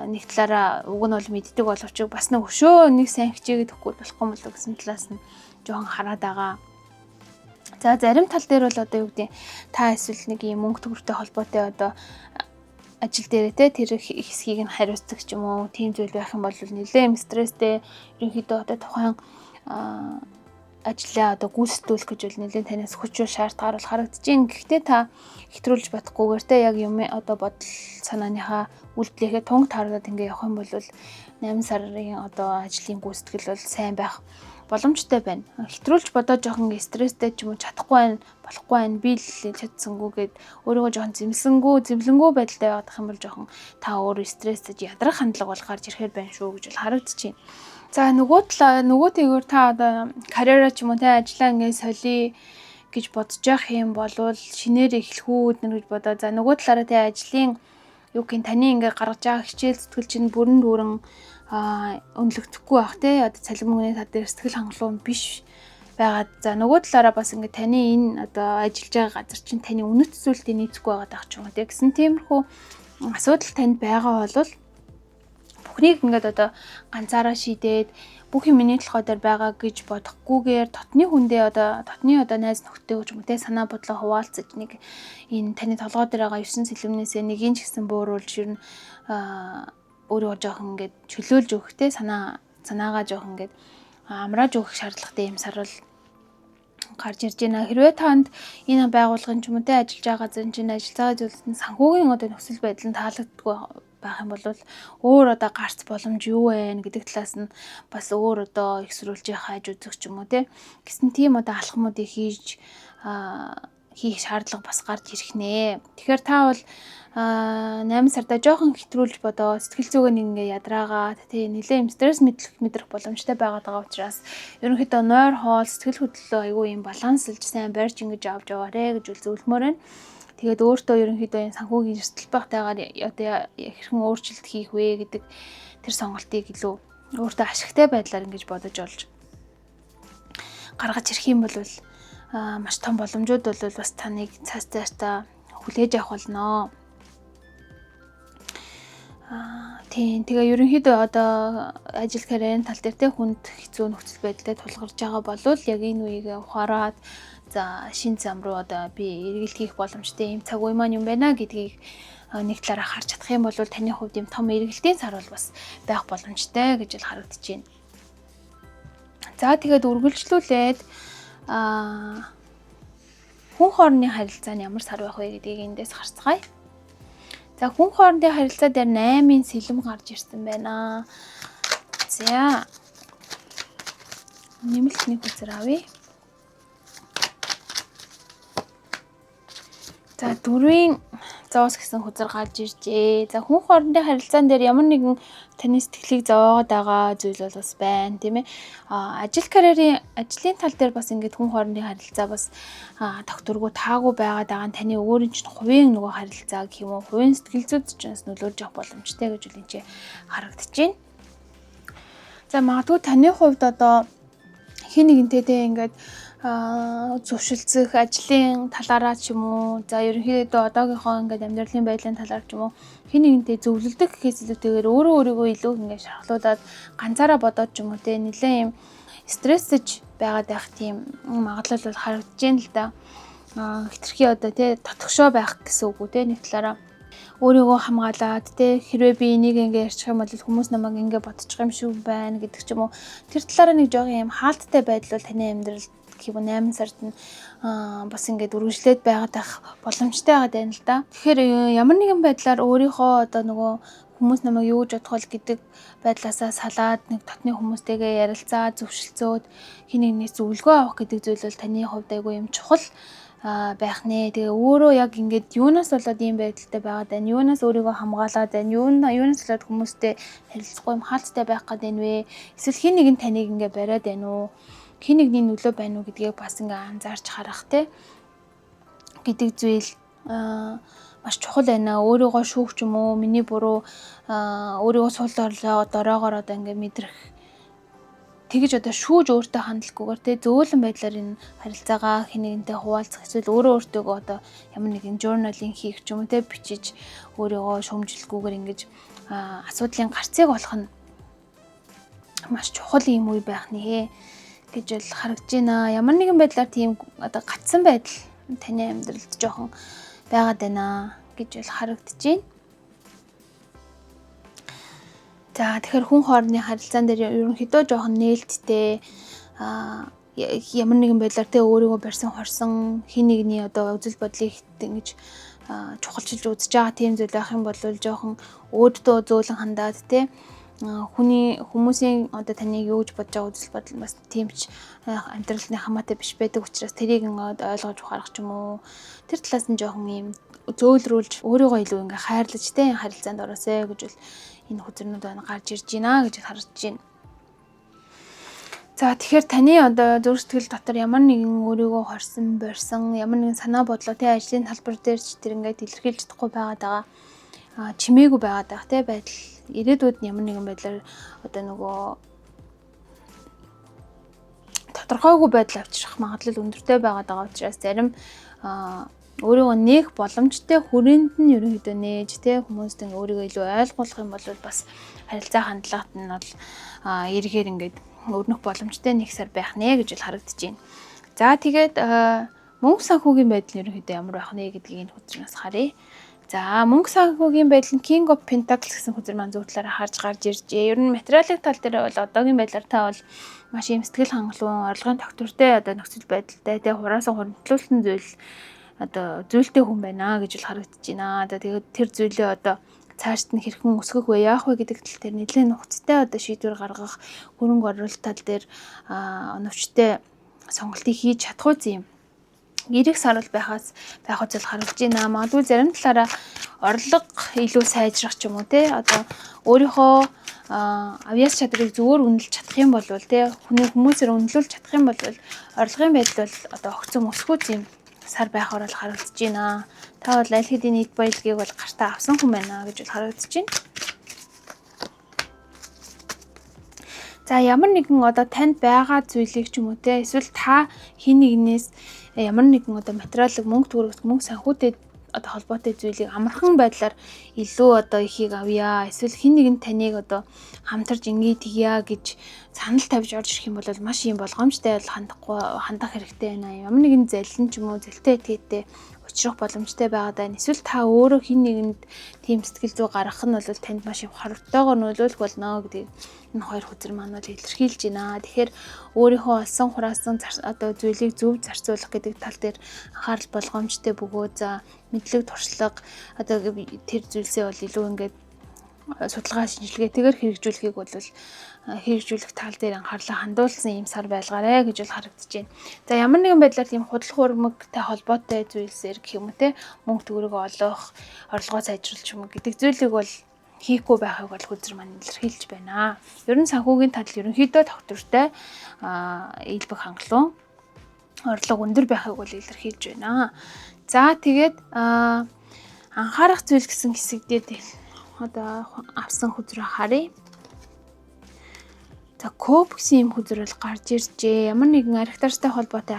нэг талаараа уг нь бол мэддэг боловч бас нэг өшөө нэг сайн хичээгээд өгөхгүй болохгүй юм болов гэсэн талаас нь жоохон хараад байгаа. За зарим тал дээр бол одоо юу гэдэг та эсвэл нэг юм мөнгө төгрөгтэй холбоотой одоо ажил дээр те тэр хэсгийг нь хариуцдаг ч юм уу тийм зүйл байх юм бол нэлээд стресстэй ерөнхийдөө одоо тухайн ажлаа одоо гүйцэтгүүлэх гэж бол нэлээд танаас хүч шаардлагаар бол харагдаж байна. Гэхдээ та хэтрүүлж бодохгүйгээр те яг юм одоо бодол санааныхаа үйлдэлээ тунг тааруулаад ингээ явах юм бол 8 сарын одоо ажлын гүйцэтгэл бол сайн байх боломжтой байна. Хэтрүүлж бодоод жоохон стресстэй ч юм уу чадахгүй байна, болохгүй байна, би л чадсангүйгээд өөрийгөө жоохон зэмлэнгүү байдалтай байгаад юм бол жоохон та өөрөө стресстэй ядрах хандлага бол гарч ирэхээр байна шүү гэж бол харагдаж байна. За нөгөө тэгвэр та одоо карьераа ч юм уу те ажлаа ингээ солиё гэж бодож явах юм бол шинээр эхлэх үү гэж бодоо. За нөгөө талаараа те ажлын юу гин таны ингээ гаргаж байгаа хичээл зүтгэл чинь бүрэн дүүрэн өнлөгдөхгүй байх те одоо цалин мөнгөний тал дээр сэтгэл хангалуун биш байгаад за нөгөө талаараа бас ингээ таны энэ одоо ажиллаж байгаа газар чинь таны үнэт зүйлтэй нийцэхгүй байгаад ах ч юм уу те гэсэн тиймэрхүү асуудал танд байгаа бол бүх бүхнийг ингээд одоо ганцаараа шийдээд бүх юм миний толгой дээр байгаа гэж бодохгүйгээр дотны найз нөхдөд ч юм уу те санаа бодлоо хуваалцаж нэг энэ таны толгой дээр байгаа 9 сэлэмнээсээ нэгийг ч гэсэн бууруулж ер нь өөрөө жоохон ингээд чөлөөлж өгөх те санаагаа жоохон ингээд амрааж өгөх шаардлагатай юм сарвал гарч ирж байна. Хэрвээ танд энэ байгууллагын ч юм уу те ажиллаж байгаа газрын чинь ажиллагаа зүйлсэнд санхүүгийн одоо нөхцөл байдал нь таалагддаггүй байх юм бол өөр одоо гарц боломж юу вэ гэдэг талаас нь бас өөр одоо ихсрүүлж хайж үзэх ч юм уу те гэсэн тийм одоо алхмуудыг хийх шаардлага бас гарч ирэх нэ. Тэгэхээр та бол 8 сарда жоохон хэтрүүлж бодоо сэтгэл зүгээ нэг ингээ ядраагаад тий нэлээ юм стресс мэдрэх боломжтой байгаа учраас ерөнхийдөө нойр хоол сэтгэл хөдлөлөө айгүй юм балансалж сайн барьж ингэж авч яваарэ гэж зөвлөмөр байна. Тэгээд өөртөө ерөнхийдөө энэ санхүүгийн эрсдэл багтайгаар одоо хэрхэн өөрчлөлт хийх вэ гэдэг тэр сонголтыг илүү өөртөө ашигтай байдлаар ингэж бодож олж гаргаж ирэх юм бол маш том боломжууд бол бас таныг цаас цаашдаа хүлээж авах болно. Тэгээ ерөнхийдөө одоо ажил карьерийн тал дээр те хүнд хэцүү нөхцөл байдалтай тулгарч байгаа бол яг энэ үеийг ухаарад за шин зам руу одоо би эргэлт хийх боломжтой юм цаг үе маань юм байна гэдгийг нэг талаараа харж чадах юм бол таны хувьд юм том эргэлтийн сар бол бас байх боломжтой гэж л харагдаж байна. За тэгээд үргэлжлүүлээд хүн хоорондын харилцаа нь ямар сар байх вэ гэдгийг эндээс харцгаая. За хүн хоорондын харилцаа дээр 8-ын сэлэм гарч ирсэн байна. За нэмэлтний хүзэр авъя. За 4-ийн зоос гэсэн хүзэр гарч иржээ. За хүн хоорондын харилцаан дээр ямар нэгэн таны сэтгэлийг зовоогоод байгаа зүйл бол бас байна, тийм ээ. Ажлын тал дээр бас ингээд хүн хоорондын харилцаа бас докторгүй таагүй байгаад байгаа нь таны өөрийн чинь хувийн нөгөө харилцаа гэх юм уу, хувийн сэтгэл зүйд ч бас нөлөөлж авах боломжтой гэж үл энэ харагдаж байна. За магадгүй таны хувьд одоо хин нэгэнтэй те ингээд зөвшөлдсөх ажлын талаараа ч юм уу за ерөнхийдөө одоогийнхоо ингээд амьдралын байдлын талаар ч юм уу хин нэгэнтэй зөвлөлдөг гэхээс илүүтэйгээр өөрийгөө илүү ингээд шархлуулад ганцаараа бодоод ч юм уу те нэлээд юм стрессэж байгаад байх тийм магадлал бол харагдаж байна л да. Хитрхи одоо те тотгошоо байх гэсэн үг үү те нэг талаараа өөрийгөө хамгаалаад те хэрвээ би энийг ингээ ярьчих юм бол хүмүүс намайг ингээ бодчих юм шүү байна гэдэг ч юм уу тэр талаараа нэг жоохон юм хаалттай байдал бол таны амьдралд гэх юм 8 сард нь бас ингээд үргэлжлээд байгаад байх боломжтой байгаа даа л да. Тэгэхээр ямар нэгэн байдлаар өөрийнхөө одоо нөгөө хүмүүс намайг юу гэж бодох вэ гэдэг байдлаасаа салаад нэг дотны хүмүүстэйгээ ярилцаа зөвшөлдсөөд хин нэгнээс зөвлөгөө авах гэдэг зүйл бол таны хувьд айгүй юм чухал байх нэ. Тэгээ өөрөө яг ингээд юунаас болоод ийм байдалтай байгаад байна. Юунаас өөрийгөө хамгаалаад байна. Юунаас болоод хүмүүстэй харилцахгүй юм хаалттай байх гээд байна вэ? Эсвэл хин нэг нь таныг ингээд бариад байна уу? Хин нэгний нөлөө байна уу гэдгийг бас ингээд анзаарч харах те гэдэг зүйл маш чухал байна. Өөрийгөө шүүх ч юм уу, миний буруу өөрийгөө сул дороогоор одоо ингээд мэдрэх тэгэж одоо шүүж өөртөө хандлаггүйгээр те зөөлөн байдлаар энэ харилцаагаа хин нэгнтэй хуваалцах эсвэл өөртөөгөө одоо ямар нэгэн журналинг хийх ч юм уу те бичиж өөрийгөө шөмжлөхгүйгээр ингэж асуудлын гарцыг олох нь маш чухал юм үе байх нэ гэж бол харагдаж байна. Ямар нэгэн байдлаар тийм одоо гацсан байдал таны амьдралд жоохон байгаад байна гэж бол харагдаж байна. За тэгэхээр хүн хоорондын харилцаан дээр ерөнхийдөө жоохон нээлттэй ямар нэгэн байдлаар тэ өөрийгөө барьсан хорсон хин нэгний одоо үзэл бодлыг ингэж чухалчилж үзэж байгаа тийм зүйл байх юм бол жоохон өөртөө зөөлөн хандаад тэ хүмүүсийн одоо таныг юу гэж бодож байгаа үзэл бодол бас тиймч амьдралын хамаатай биш байдаг учраас тэрийг ойлгож ухаарах ч юм уу тэр талаас нь жоохон юм зөөлрүүлж өөрийгөө илүү ингээ хайрлаж тэ харилцаанд ороосэй гэж бол энэ хүзэрнүүд байна гарч ирж байна гэж харж байна. За тэгэхээр таны одоо зүрх сэтгэл дотор ямар нэгэн өөрийгөө хорсон, борьсон, ямар нэгэн санаа бодлоо тэ ажлын талбар дээр ч тэр ингээд илэрхийлж чадахгүй байгаа чимээгүй байгаад байх тэ байдал ирээдүйд ямар нэгэн байдлаар одоо нөгөө тодорхойгүй байдал авчрах магадлал өндөртэй байгаад байгаа учраас зарим өөрийгөө нээх боломжтой хүрээнд нь ерөнхийдөө нээж те хүмүүст ингээ өөрийгөө илүү ойлгуулах юм бол бас харилцаа хандлагат нь бол эргээр ингээд өрнөх боломжтой нэг сар байх нэ гэж харагдаж байна. За тэгээд мөнгө санхүүгийн байдал нь ерөнхийдөө ямар байх нэ гэдгийг энэ хөтөлбөрөөс харъя. За мөнгө санхүүгийн байдал нь King of Pentacles гэсэн хөтөлбөр маань зөв талаараа харж гарч иржээ. Ер нь материалын тал дээр бол одоогийн байдлаар та бол маш юм сэтгэл хангалуун, орлогын тогтвортой одоо нөхцөл байдалтай те хураасан хуримтлуулсан зүйлтэй хүн байна гэж бол харагдаж байна. Тэгээд тэр зүйлээ одоо цаашд нь хэрхэн өсгөх вэ, яах вэ гэдэг тал дээр нэлээд нухацтай одоо шийдвэр гаргах, хөрөнгө оруулалт тал дээр оновчтой сонголтыг хийж чадах үе юм. Ирэх сар бол байх үзэл харагдаж байна. Магадгүй зарим талаараа орлого илүү сайжрах ч юм уу те одоо өөрийнхөө авьяас чадрыг зөвөр үнэлж чадах юм бол те хүмүүсээр үнэлүүлж чадах юм бол орлогын байдал бол одоо огцом өсгөх юм сар байхаар бол харагдаж байна. Та бол аль хэдийн нийт баялагийг бол гартаа авсан хүн байна гэж бол харагдаж байна. За ямар нэгэн одоо танд байгаа зүйлийг ч юм уу те эсвэл та хин нэгнээс ямар нэгэн одоо материалыг мөнгө төгрөгт мөнгө санхүүтэй одоо холбоотой зүйлийг амархан байдлаар илүү одоо ихийг авъя эсвэл хин нэгэн таныг одоо хамтарч ингээ тэгья гэж санал тавьж орж ирэх юм бол маш юм болгоомжтой хандах хэрэгтэй байна. Ямар нэгэн заллин ч юм уу зэлтэй этгээтэй учрах боломжтой байгаад байна. Эсвэл та өөрөө хин нэгэнд тийм сэтгэл зүй гаргах нь бол танд маш их хорвтойгоор нөлөөлөх болно гэдгийг энэ хоёр хөтөр маань бол илэрхийлж байна. Тэгэхээр өөрийнхөө олсон хураасан одоо зүйлийг зөв зарцуулах гэдэг тал дээр анхаарал болгоомжтой бөгөөд за мэдлэг туршлага одоо тэр зүйлсээ бол илүү ингээд судалгаа шинжилгээтэйгээр хэрэгжүүлэхийг бол хэрэгжүүлэх тал дээр анхаарлаа хандуулсан юм сар байлгаарэ гэж бол харагдаж байна. За ямар нэгэн байдлаар тийм худал хуурмагтай холбоотой зүйлсээр гэх юм уу те мөнгө төгрөг олох, орлогоо сайжруулах юм гэдэг зүйлийг бол хийхгүй байхыг бол хөзөр маань илэрхийлж байна. Ер нь санхүүгийн тал ерөнхийдөө тогтвортой ээлбэг хангалуун орлого өндөр байхыг бол илэрхийлж байна. За тэгээд анхаарах зүйл гэсэн хэсэгдээ одоо авсан хөзрөө харъя. За коп гэсэн юм хөзөр бол гарч иржээ. Ямар нэгэн архитектуртай холбоотой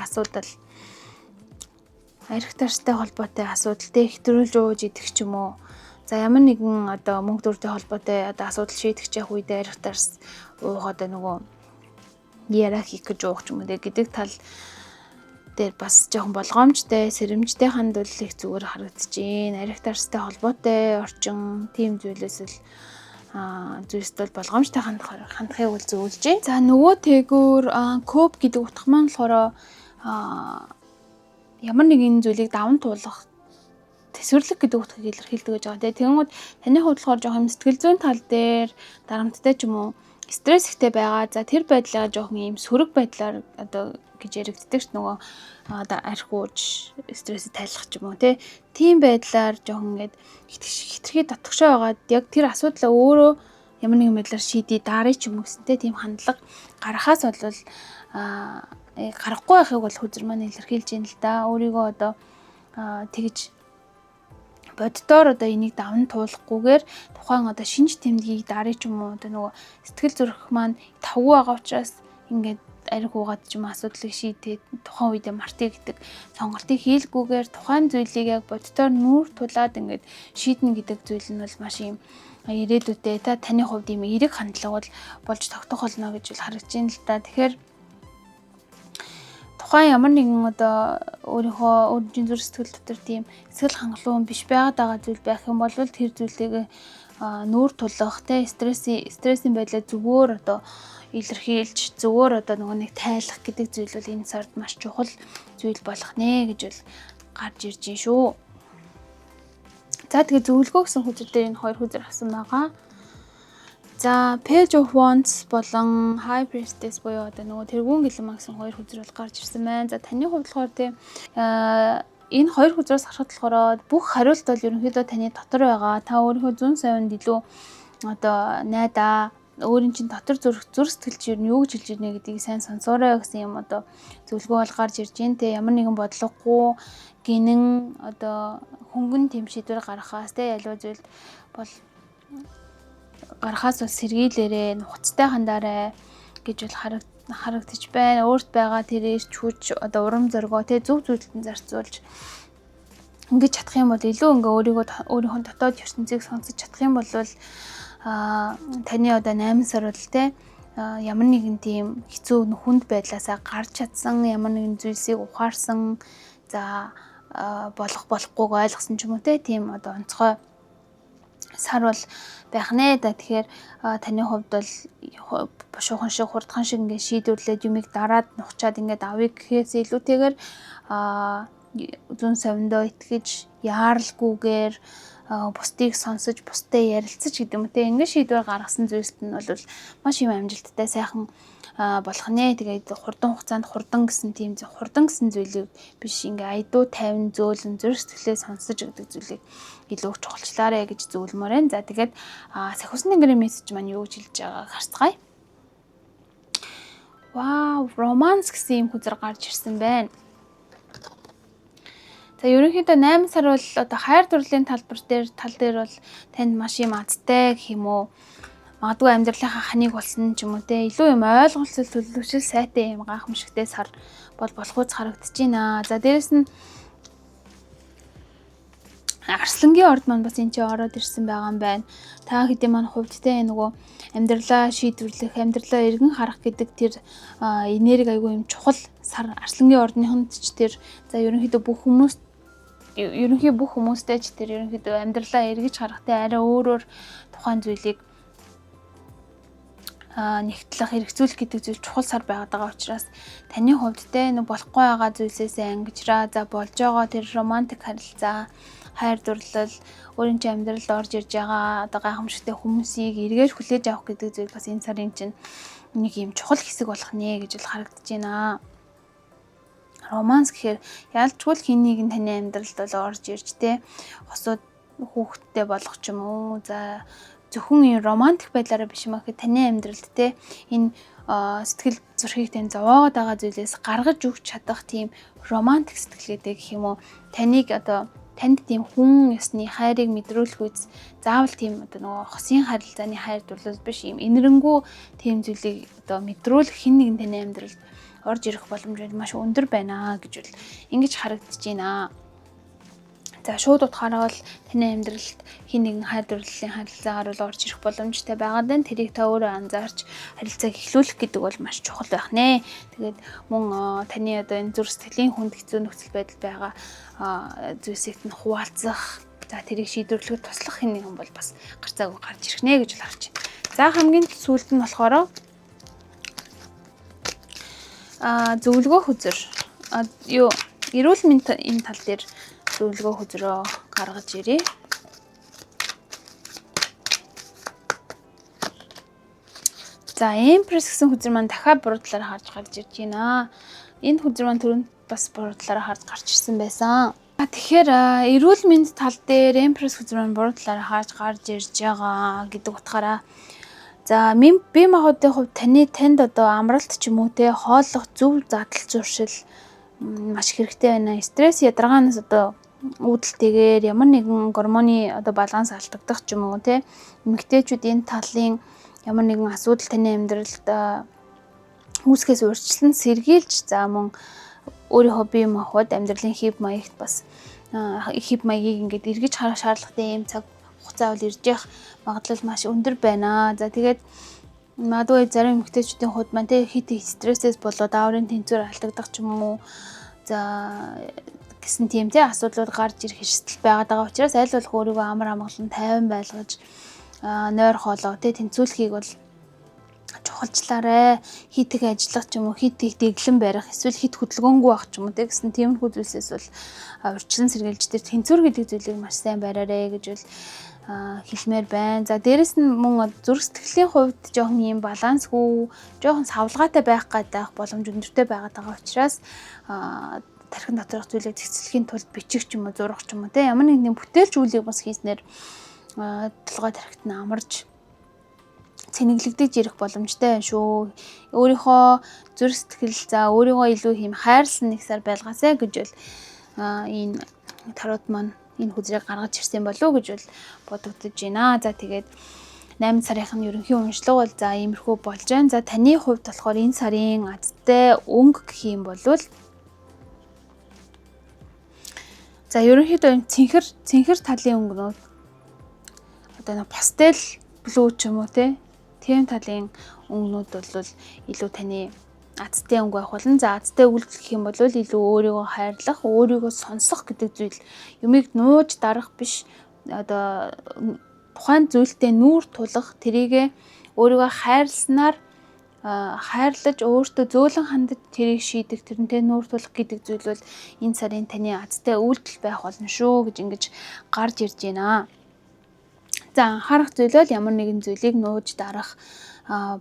асуудал тэ хэтрүүлж ууж идэх ч юм уу. За ямар нэгэн одоо мөнгө төртэй холбоотой одоо асуудал шийдэх чих үедээ архитектурс уух одоо нөгөө иерархик гэж уух ч юм уу гэдэг тал дээр бас жоохон болгоомжтой, сэрэмжтэй хандвал их зүгээр харагдаж байна. Архитектурстай холбоотой орчин тийм зүйлээс л зүйлсд бол болгоомжтой хандахыг бол зөвлөж байна. За нөгөө тэгүр коп гэдэг утга маань болохоор ямар нэгэн зүйлийг даван туулах төсвөрлөх гэдэг утгыг илэрхийлдэг гэж байгаа. Тэгэнгүүт таны хувьд болохоор жоохон сэтгэл зүйн тал дээр дарамттай ч юм уу стресс ихтэй байгаа. За тэр байдлаа жоохон ийм сөрөг байдлаар одоо гэж яригддаг ш нөгөө одоо архиуж стрессээ тайлах ч юм уу тийм байдлаар жоохон ингээд хитрхи дотгошоо байгаад яг тэр асуудлаа өөрөө ямар нэгэн байдлаар шийдий дарыг ч юм уу гэсэнтэй тийм хандлага гарахаас бол гарахгүй байхыг бол хөзөр маань илэрхийлж байна л да. Өөрийгөө одоо тэгж боддоор одоо энийг даван туулахгүйгээр тухайн одоо шинж тэмдгийг дарыг ч юм уу одоо нөгөө сэтгэл зүрх маань тавгүй байгаа учраас ингээд ариг уугаад ч юм асуудлыг шийдээд тухайн үедээ мартъя гэдэг сонголтыг хийлгүүгээр тухайн зүйлийг яг боддоор нүүр тулаад ингээд шийднэ гэдэг зүйл нь бол маш юм ирээдүйдээ таны хувьд ийм эерэг хандлага бол болж тогтох болно гэж бол харагдаж байна л да. Тэгэхээр тухайн ямар нэгэн одоо өөрийнхөө өөрийн зүрх сэтгэл дотор тийм сэтгэл хангалуун биш байгаа зүйл байх юм бол тэр зүйлийг нүүр тулах стрессийн байдлаа зүгээр одоо илэрхийлж зүгээр одоо нөгөө нэг тайлах гэдэг зүйл бол энэ сард маш чухал зүйл болох нэ гэж бол гарч ирж байна шүү. За тэгээ зөвлөгөө гэсэн хүчээр дээр энэ хоёр хүчээр авсан байгаа. За Page of Wands болон High Priestess буюу одоо нөгөө тэргүүн гэлэн гэсэн хоёр хүчээр бол гарч ирсэн байна. За таны хувьд болохоор тийм энэ хоёр хүчрээс харахад болохоор бүх хариулт бол ерөнхийдөө таны дотор байгаа. Та өөрийнхөө зүүн совинд илүү одоо найдаа өөрийн чинь дотор зүрх сэтгэл чинь юу гэж хэлж ирнэ гэдгийг сайн сонсоорой гэсэн юм одоо зөвлөгөө бол гарч ирж байна те. Ямар нэгэн бодлогогүй гинэн одоо хөнгөн тэм шийдвэр гаргахаас те ялуу зүйлд бол гарахаас бол сэргийлээрээ нухацтай хандаарай гэж бол харагдаж байна. Өөрт байгаа тэр эрч хүч одоо урам зоригоо те зөв зүйлд нь зарцуулж ингэж чадах юм бол илүү ингээ өөрийнхөө дотоод ертөнцийг сонсож чадах юм бол таны одоо 8 сар бол те ямар нэгэн тийм хэцүү хүнд байдлаасаа гарч чадсан, ямар нэгэн зүйлсийг ухаарсан, за болохгүйг ойлгосон ч юм уу те, тийм одоо онцгой сар бол байх нэ. Тэгэхээр таны хувьд бол бушуухан шиг, хурдхан шиг ингээд шийдвэрлээд юмыг дараад нухчаад ингээд авъя гэхээс илүүтэйгээр зүүн совиндоо итгэж, яаралгүйгээр бусдыг сонсож, бусдад ярилцаж гэдэг юм те, ингээд шийдвэр гаргасан зүйлс нь бол маш юм амжилттай сайхан болох нэ. Тэгээд хурдан хугацаанд хурдан гэсэн тийм зүйлийг биш, ингээ айдуу тайван зөөлөн зүрх сэтгэлээ сонсож гэдэг зүйлийг илүү чухалчлаарэ гэж зөвлөмөр байна. За тэгээд сахиусны гэрийн мессеж маань юу гэж хэлж байгааг харцгаая. Вау, романс гэсэн юм хүзэр гарч ирсэн байна. За ерөнхийдөө 8 сар бол одоо хайр дурлалын тал дээр бол танд маш юм азтай гэх юм уу. Магадгүй амьдралынхаа ханыг болсон ч юм уу те, илүү юм ойлголцол төлөвшил сайтай юм гайхамшигтай сар бол болохуйц харагдаж байна. За дээрэс нь Арслангийн орд маань бас энэ ч ороод ирсэн байгаа юм байна. Та хэдийн маань хувьд те нөгөө амьдралаа шийдвэрлэх, амьдралаа эргэн харах гэдэг тэр энерги айгүй юм чухал сар. Арслангийн ордныхонд ч тэр за ерөнхийдөө бүх хүмүүстэй ч тэр ерөнхийдөө амьдралаа эргэж харахтай арай өөрөөр тухайн зүйлийг нэгтлэх, хэрэгцүүлэх гэдэг зүйл чухал сар байгаад байгаа учраас таны хувьд те болохгүй байгаа зүйлсээсээ ангижраа, за болж байгаа тэр романтик харилцаа, хайр дурлал, өөрийн чинь амьдралд орж ирж байгаа одоо гайхамшигтай хүмүүсийг эргэж хүлээж авах гэдэг зүйл бас энэ сарын чинь нэг юм чухал хэсэг болох нэ гэж бол харагдаж байна. Романс гэхээр ялчгүй л хин нэг нь таны амьдралд бол орж ирж те хосууд хүүхэдтэй болох ч юм уу, за зөвхөн энэ романтик байдлаараа биш юм аа, таны амьдралд те энэ сэтгэл зүрхийг тань зовоогоод байгаа зүйлээс гаргаж өгч чадах тийм романтик сэтгэлгээтэй гэх юм уу, таныг одоо танд тийм хүн ёсны хайрыг мэдрүүлэх үз заавал тийм одоо нөгөө хосын харилцааны хайр дурлал биш, юм инэрэнгүү тийм зүйлийг одоо мэдрүүлэх хин нэгэн таны амьдралд орж ирэх боломж маш өндөр байна гэж бол ингэж харагдаж байна. За шууд утгаараа бол таны амьдралд хин нэгэн хайр дурлалын харилцаагаар бол орж ирэх боломжтой байгаад байна. Тэрийг та өөрөө анзаарч харилцааг эхлүүлэх гэдэг бол маш чухал байх нэ. Тэгээд мөн таны одоо энэ зүрх сэтгэлийн хүнд хэцүү нөхцөл байдал байгаа зүйлсийг нь хуваалцах, за тэрийг шийдвэрлэхэд туслах хин нэгэн бол бас гарцаагүй гарч ирэх нэ гэж бол харж байна. За хамгийн сүүлд нь болохоор зөвлөгөө хүзэр эрүүл мэнд энэ тал дээр зөвлөгөө хүзрөө гаргаж ирээ. За Empress гэсэн хүзэр маань дахиад буруу талаараа харж гарч ирж байна. Энэ хүзэр маань түрүүнд бас буруу талаараа харж гарч ирсэн байсан. Тэгэхээр эрүүл мэнд тал дээр Empress хүзэр маань буруу талаараа харж гарч ирж байгаа гэдэг утгаараа за бие махбодын хувьд танд одоо амралт ч юм уу те хооллох зөв задал зуршил маш хэрэгтэй байна. Стресс ядаргаанаас одоо үүдэлтэйгээр ямар нэгэн гормоны одоо баланс алдагдах ч юм уу те эмэгтэйчүүд энэ талын ямар нэгэн асуудал таны амьдралд үүсгэс урьдчилан сэргийлж, за мөн өөрийнхөө бие махбод амьдралын хэв маягт бас хэв маягийг ингээд эргэж харах шаардлагатай юм цаг хугацаа бол ирж явах магадлал маш өндөр байна. За тэгээд магадгүй зарим эмэгтэйчүүдийн хувьд маань те хит стрессээс болоод ааврын тэнцвэр алдагдах ч юм уу, за гэсэн тийм те асуудлууд гарч ирэх эрсдэл байгаад байгаа учраас аль болох өөрийгөө амар амгалан тайван байлгаж нойр хоолоо те тэнцвүүлэхийг бол чухалчлаарай. Хит их ажиллах ч юм уу, хит их дэглэн барих, эсвэл хит хөдөлгөөнгүй байх ч юм уу те гэсэн тиймэрхүү зүйлсээс бол урьдчилан сэргийлж тэр тэнцвэр гэдэг зүйлийг маш сайн бариарай гэж бол хэлмээр байна. За дээрэс нь мөн зүрх сэтгэлийн хувьд жоохон юм балансгүй, жоохон савлгаатай байх гадаах боломж өндөртэй байгаад байгаа учраас тархин доторх зүйлийг цэцлэхийн тулд бичих ч юм уу, зурах ч юм уу те ямар нэгэн бүтээлч үйлийг бас хийснээр толгой тархит нь амарч цэнэглэгдэж ирэх боломжтой байна шүү. Өөрийнхөө зүрх сэтгэл, за өөрийгөө илүү хэм хайрлсан нэг сар байлгаасай гэж бол энэ тарот маань энэ хүзрийг гаргаж ирсэн болов уу гэж бол бодогдож байна. За тэгээд 8 сарынх нь ерөнхий уншлага бол за иймэрхүү болж байна. За таны хувьд болохоор энэ сарын азтай өнгө гэх юм бол За ерөнхийдөө энэ цэнхэр талын өнгөнүүд одоо нэг пастел блүү ч юм уу тийм талын өнгөнүүд бол илүү таны азтай өнгө байх болно. За азтай өвөлт гэх юм бол илүү өөрийгөө хайрлах, өөрийгөө сонсох гэдэг зүйл юмыг нууж дарах биш. Одоо тухайн зүйлтэй нүүр тулах, тэрийгэ өөрийгөө хайрласнаар хайрлаж өөртөө зөөлөн хандаж тэрийг шийдэх, тэрнтэй нүүр тулах гэдэг зүйл бол энэ сарын таны азтай үйлдэл байх болно шүү гэж ингэж гарч ирж байна. За анхаарах зүйл бол ямар нэгэн зүйлийг нууж дарах,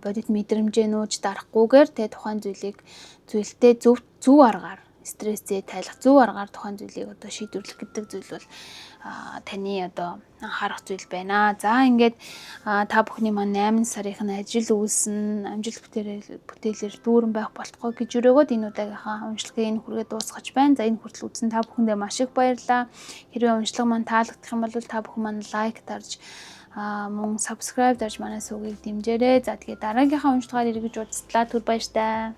бодит мэдрэмжээ нууж дарахгүйгээр тухайн зүйлтэй зөв аргаар стрессээ тайлах, зөв аргаар тухайн зүйлийг одоо шийдвэрлэх гэдэг зүйл бол таны одоо анхаарах зүйл байна. За ингээд та бүхний маань 8 сарын ажил үйлсэн, амжилт бүтээлээр дүүрэн байх болтугай гэж өрөөгөөд энэ удаагийнхаа уншлагыг энэ хүргээ дуусгаж байна. За энэ хүртэл үзсэн та бүхэндээ маш их баярлалаа. Хэрвээ уншлага маань таалагдах юм бол та бүхэн маань лайк дарж мөн subscribe дарж манай сувгийг дэмжээрэй. За тэгээд дараагийнхаа уншлагаар эргэж уулзлаа. Түр баяртай.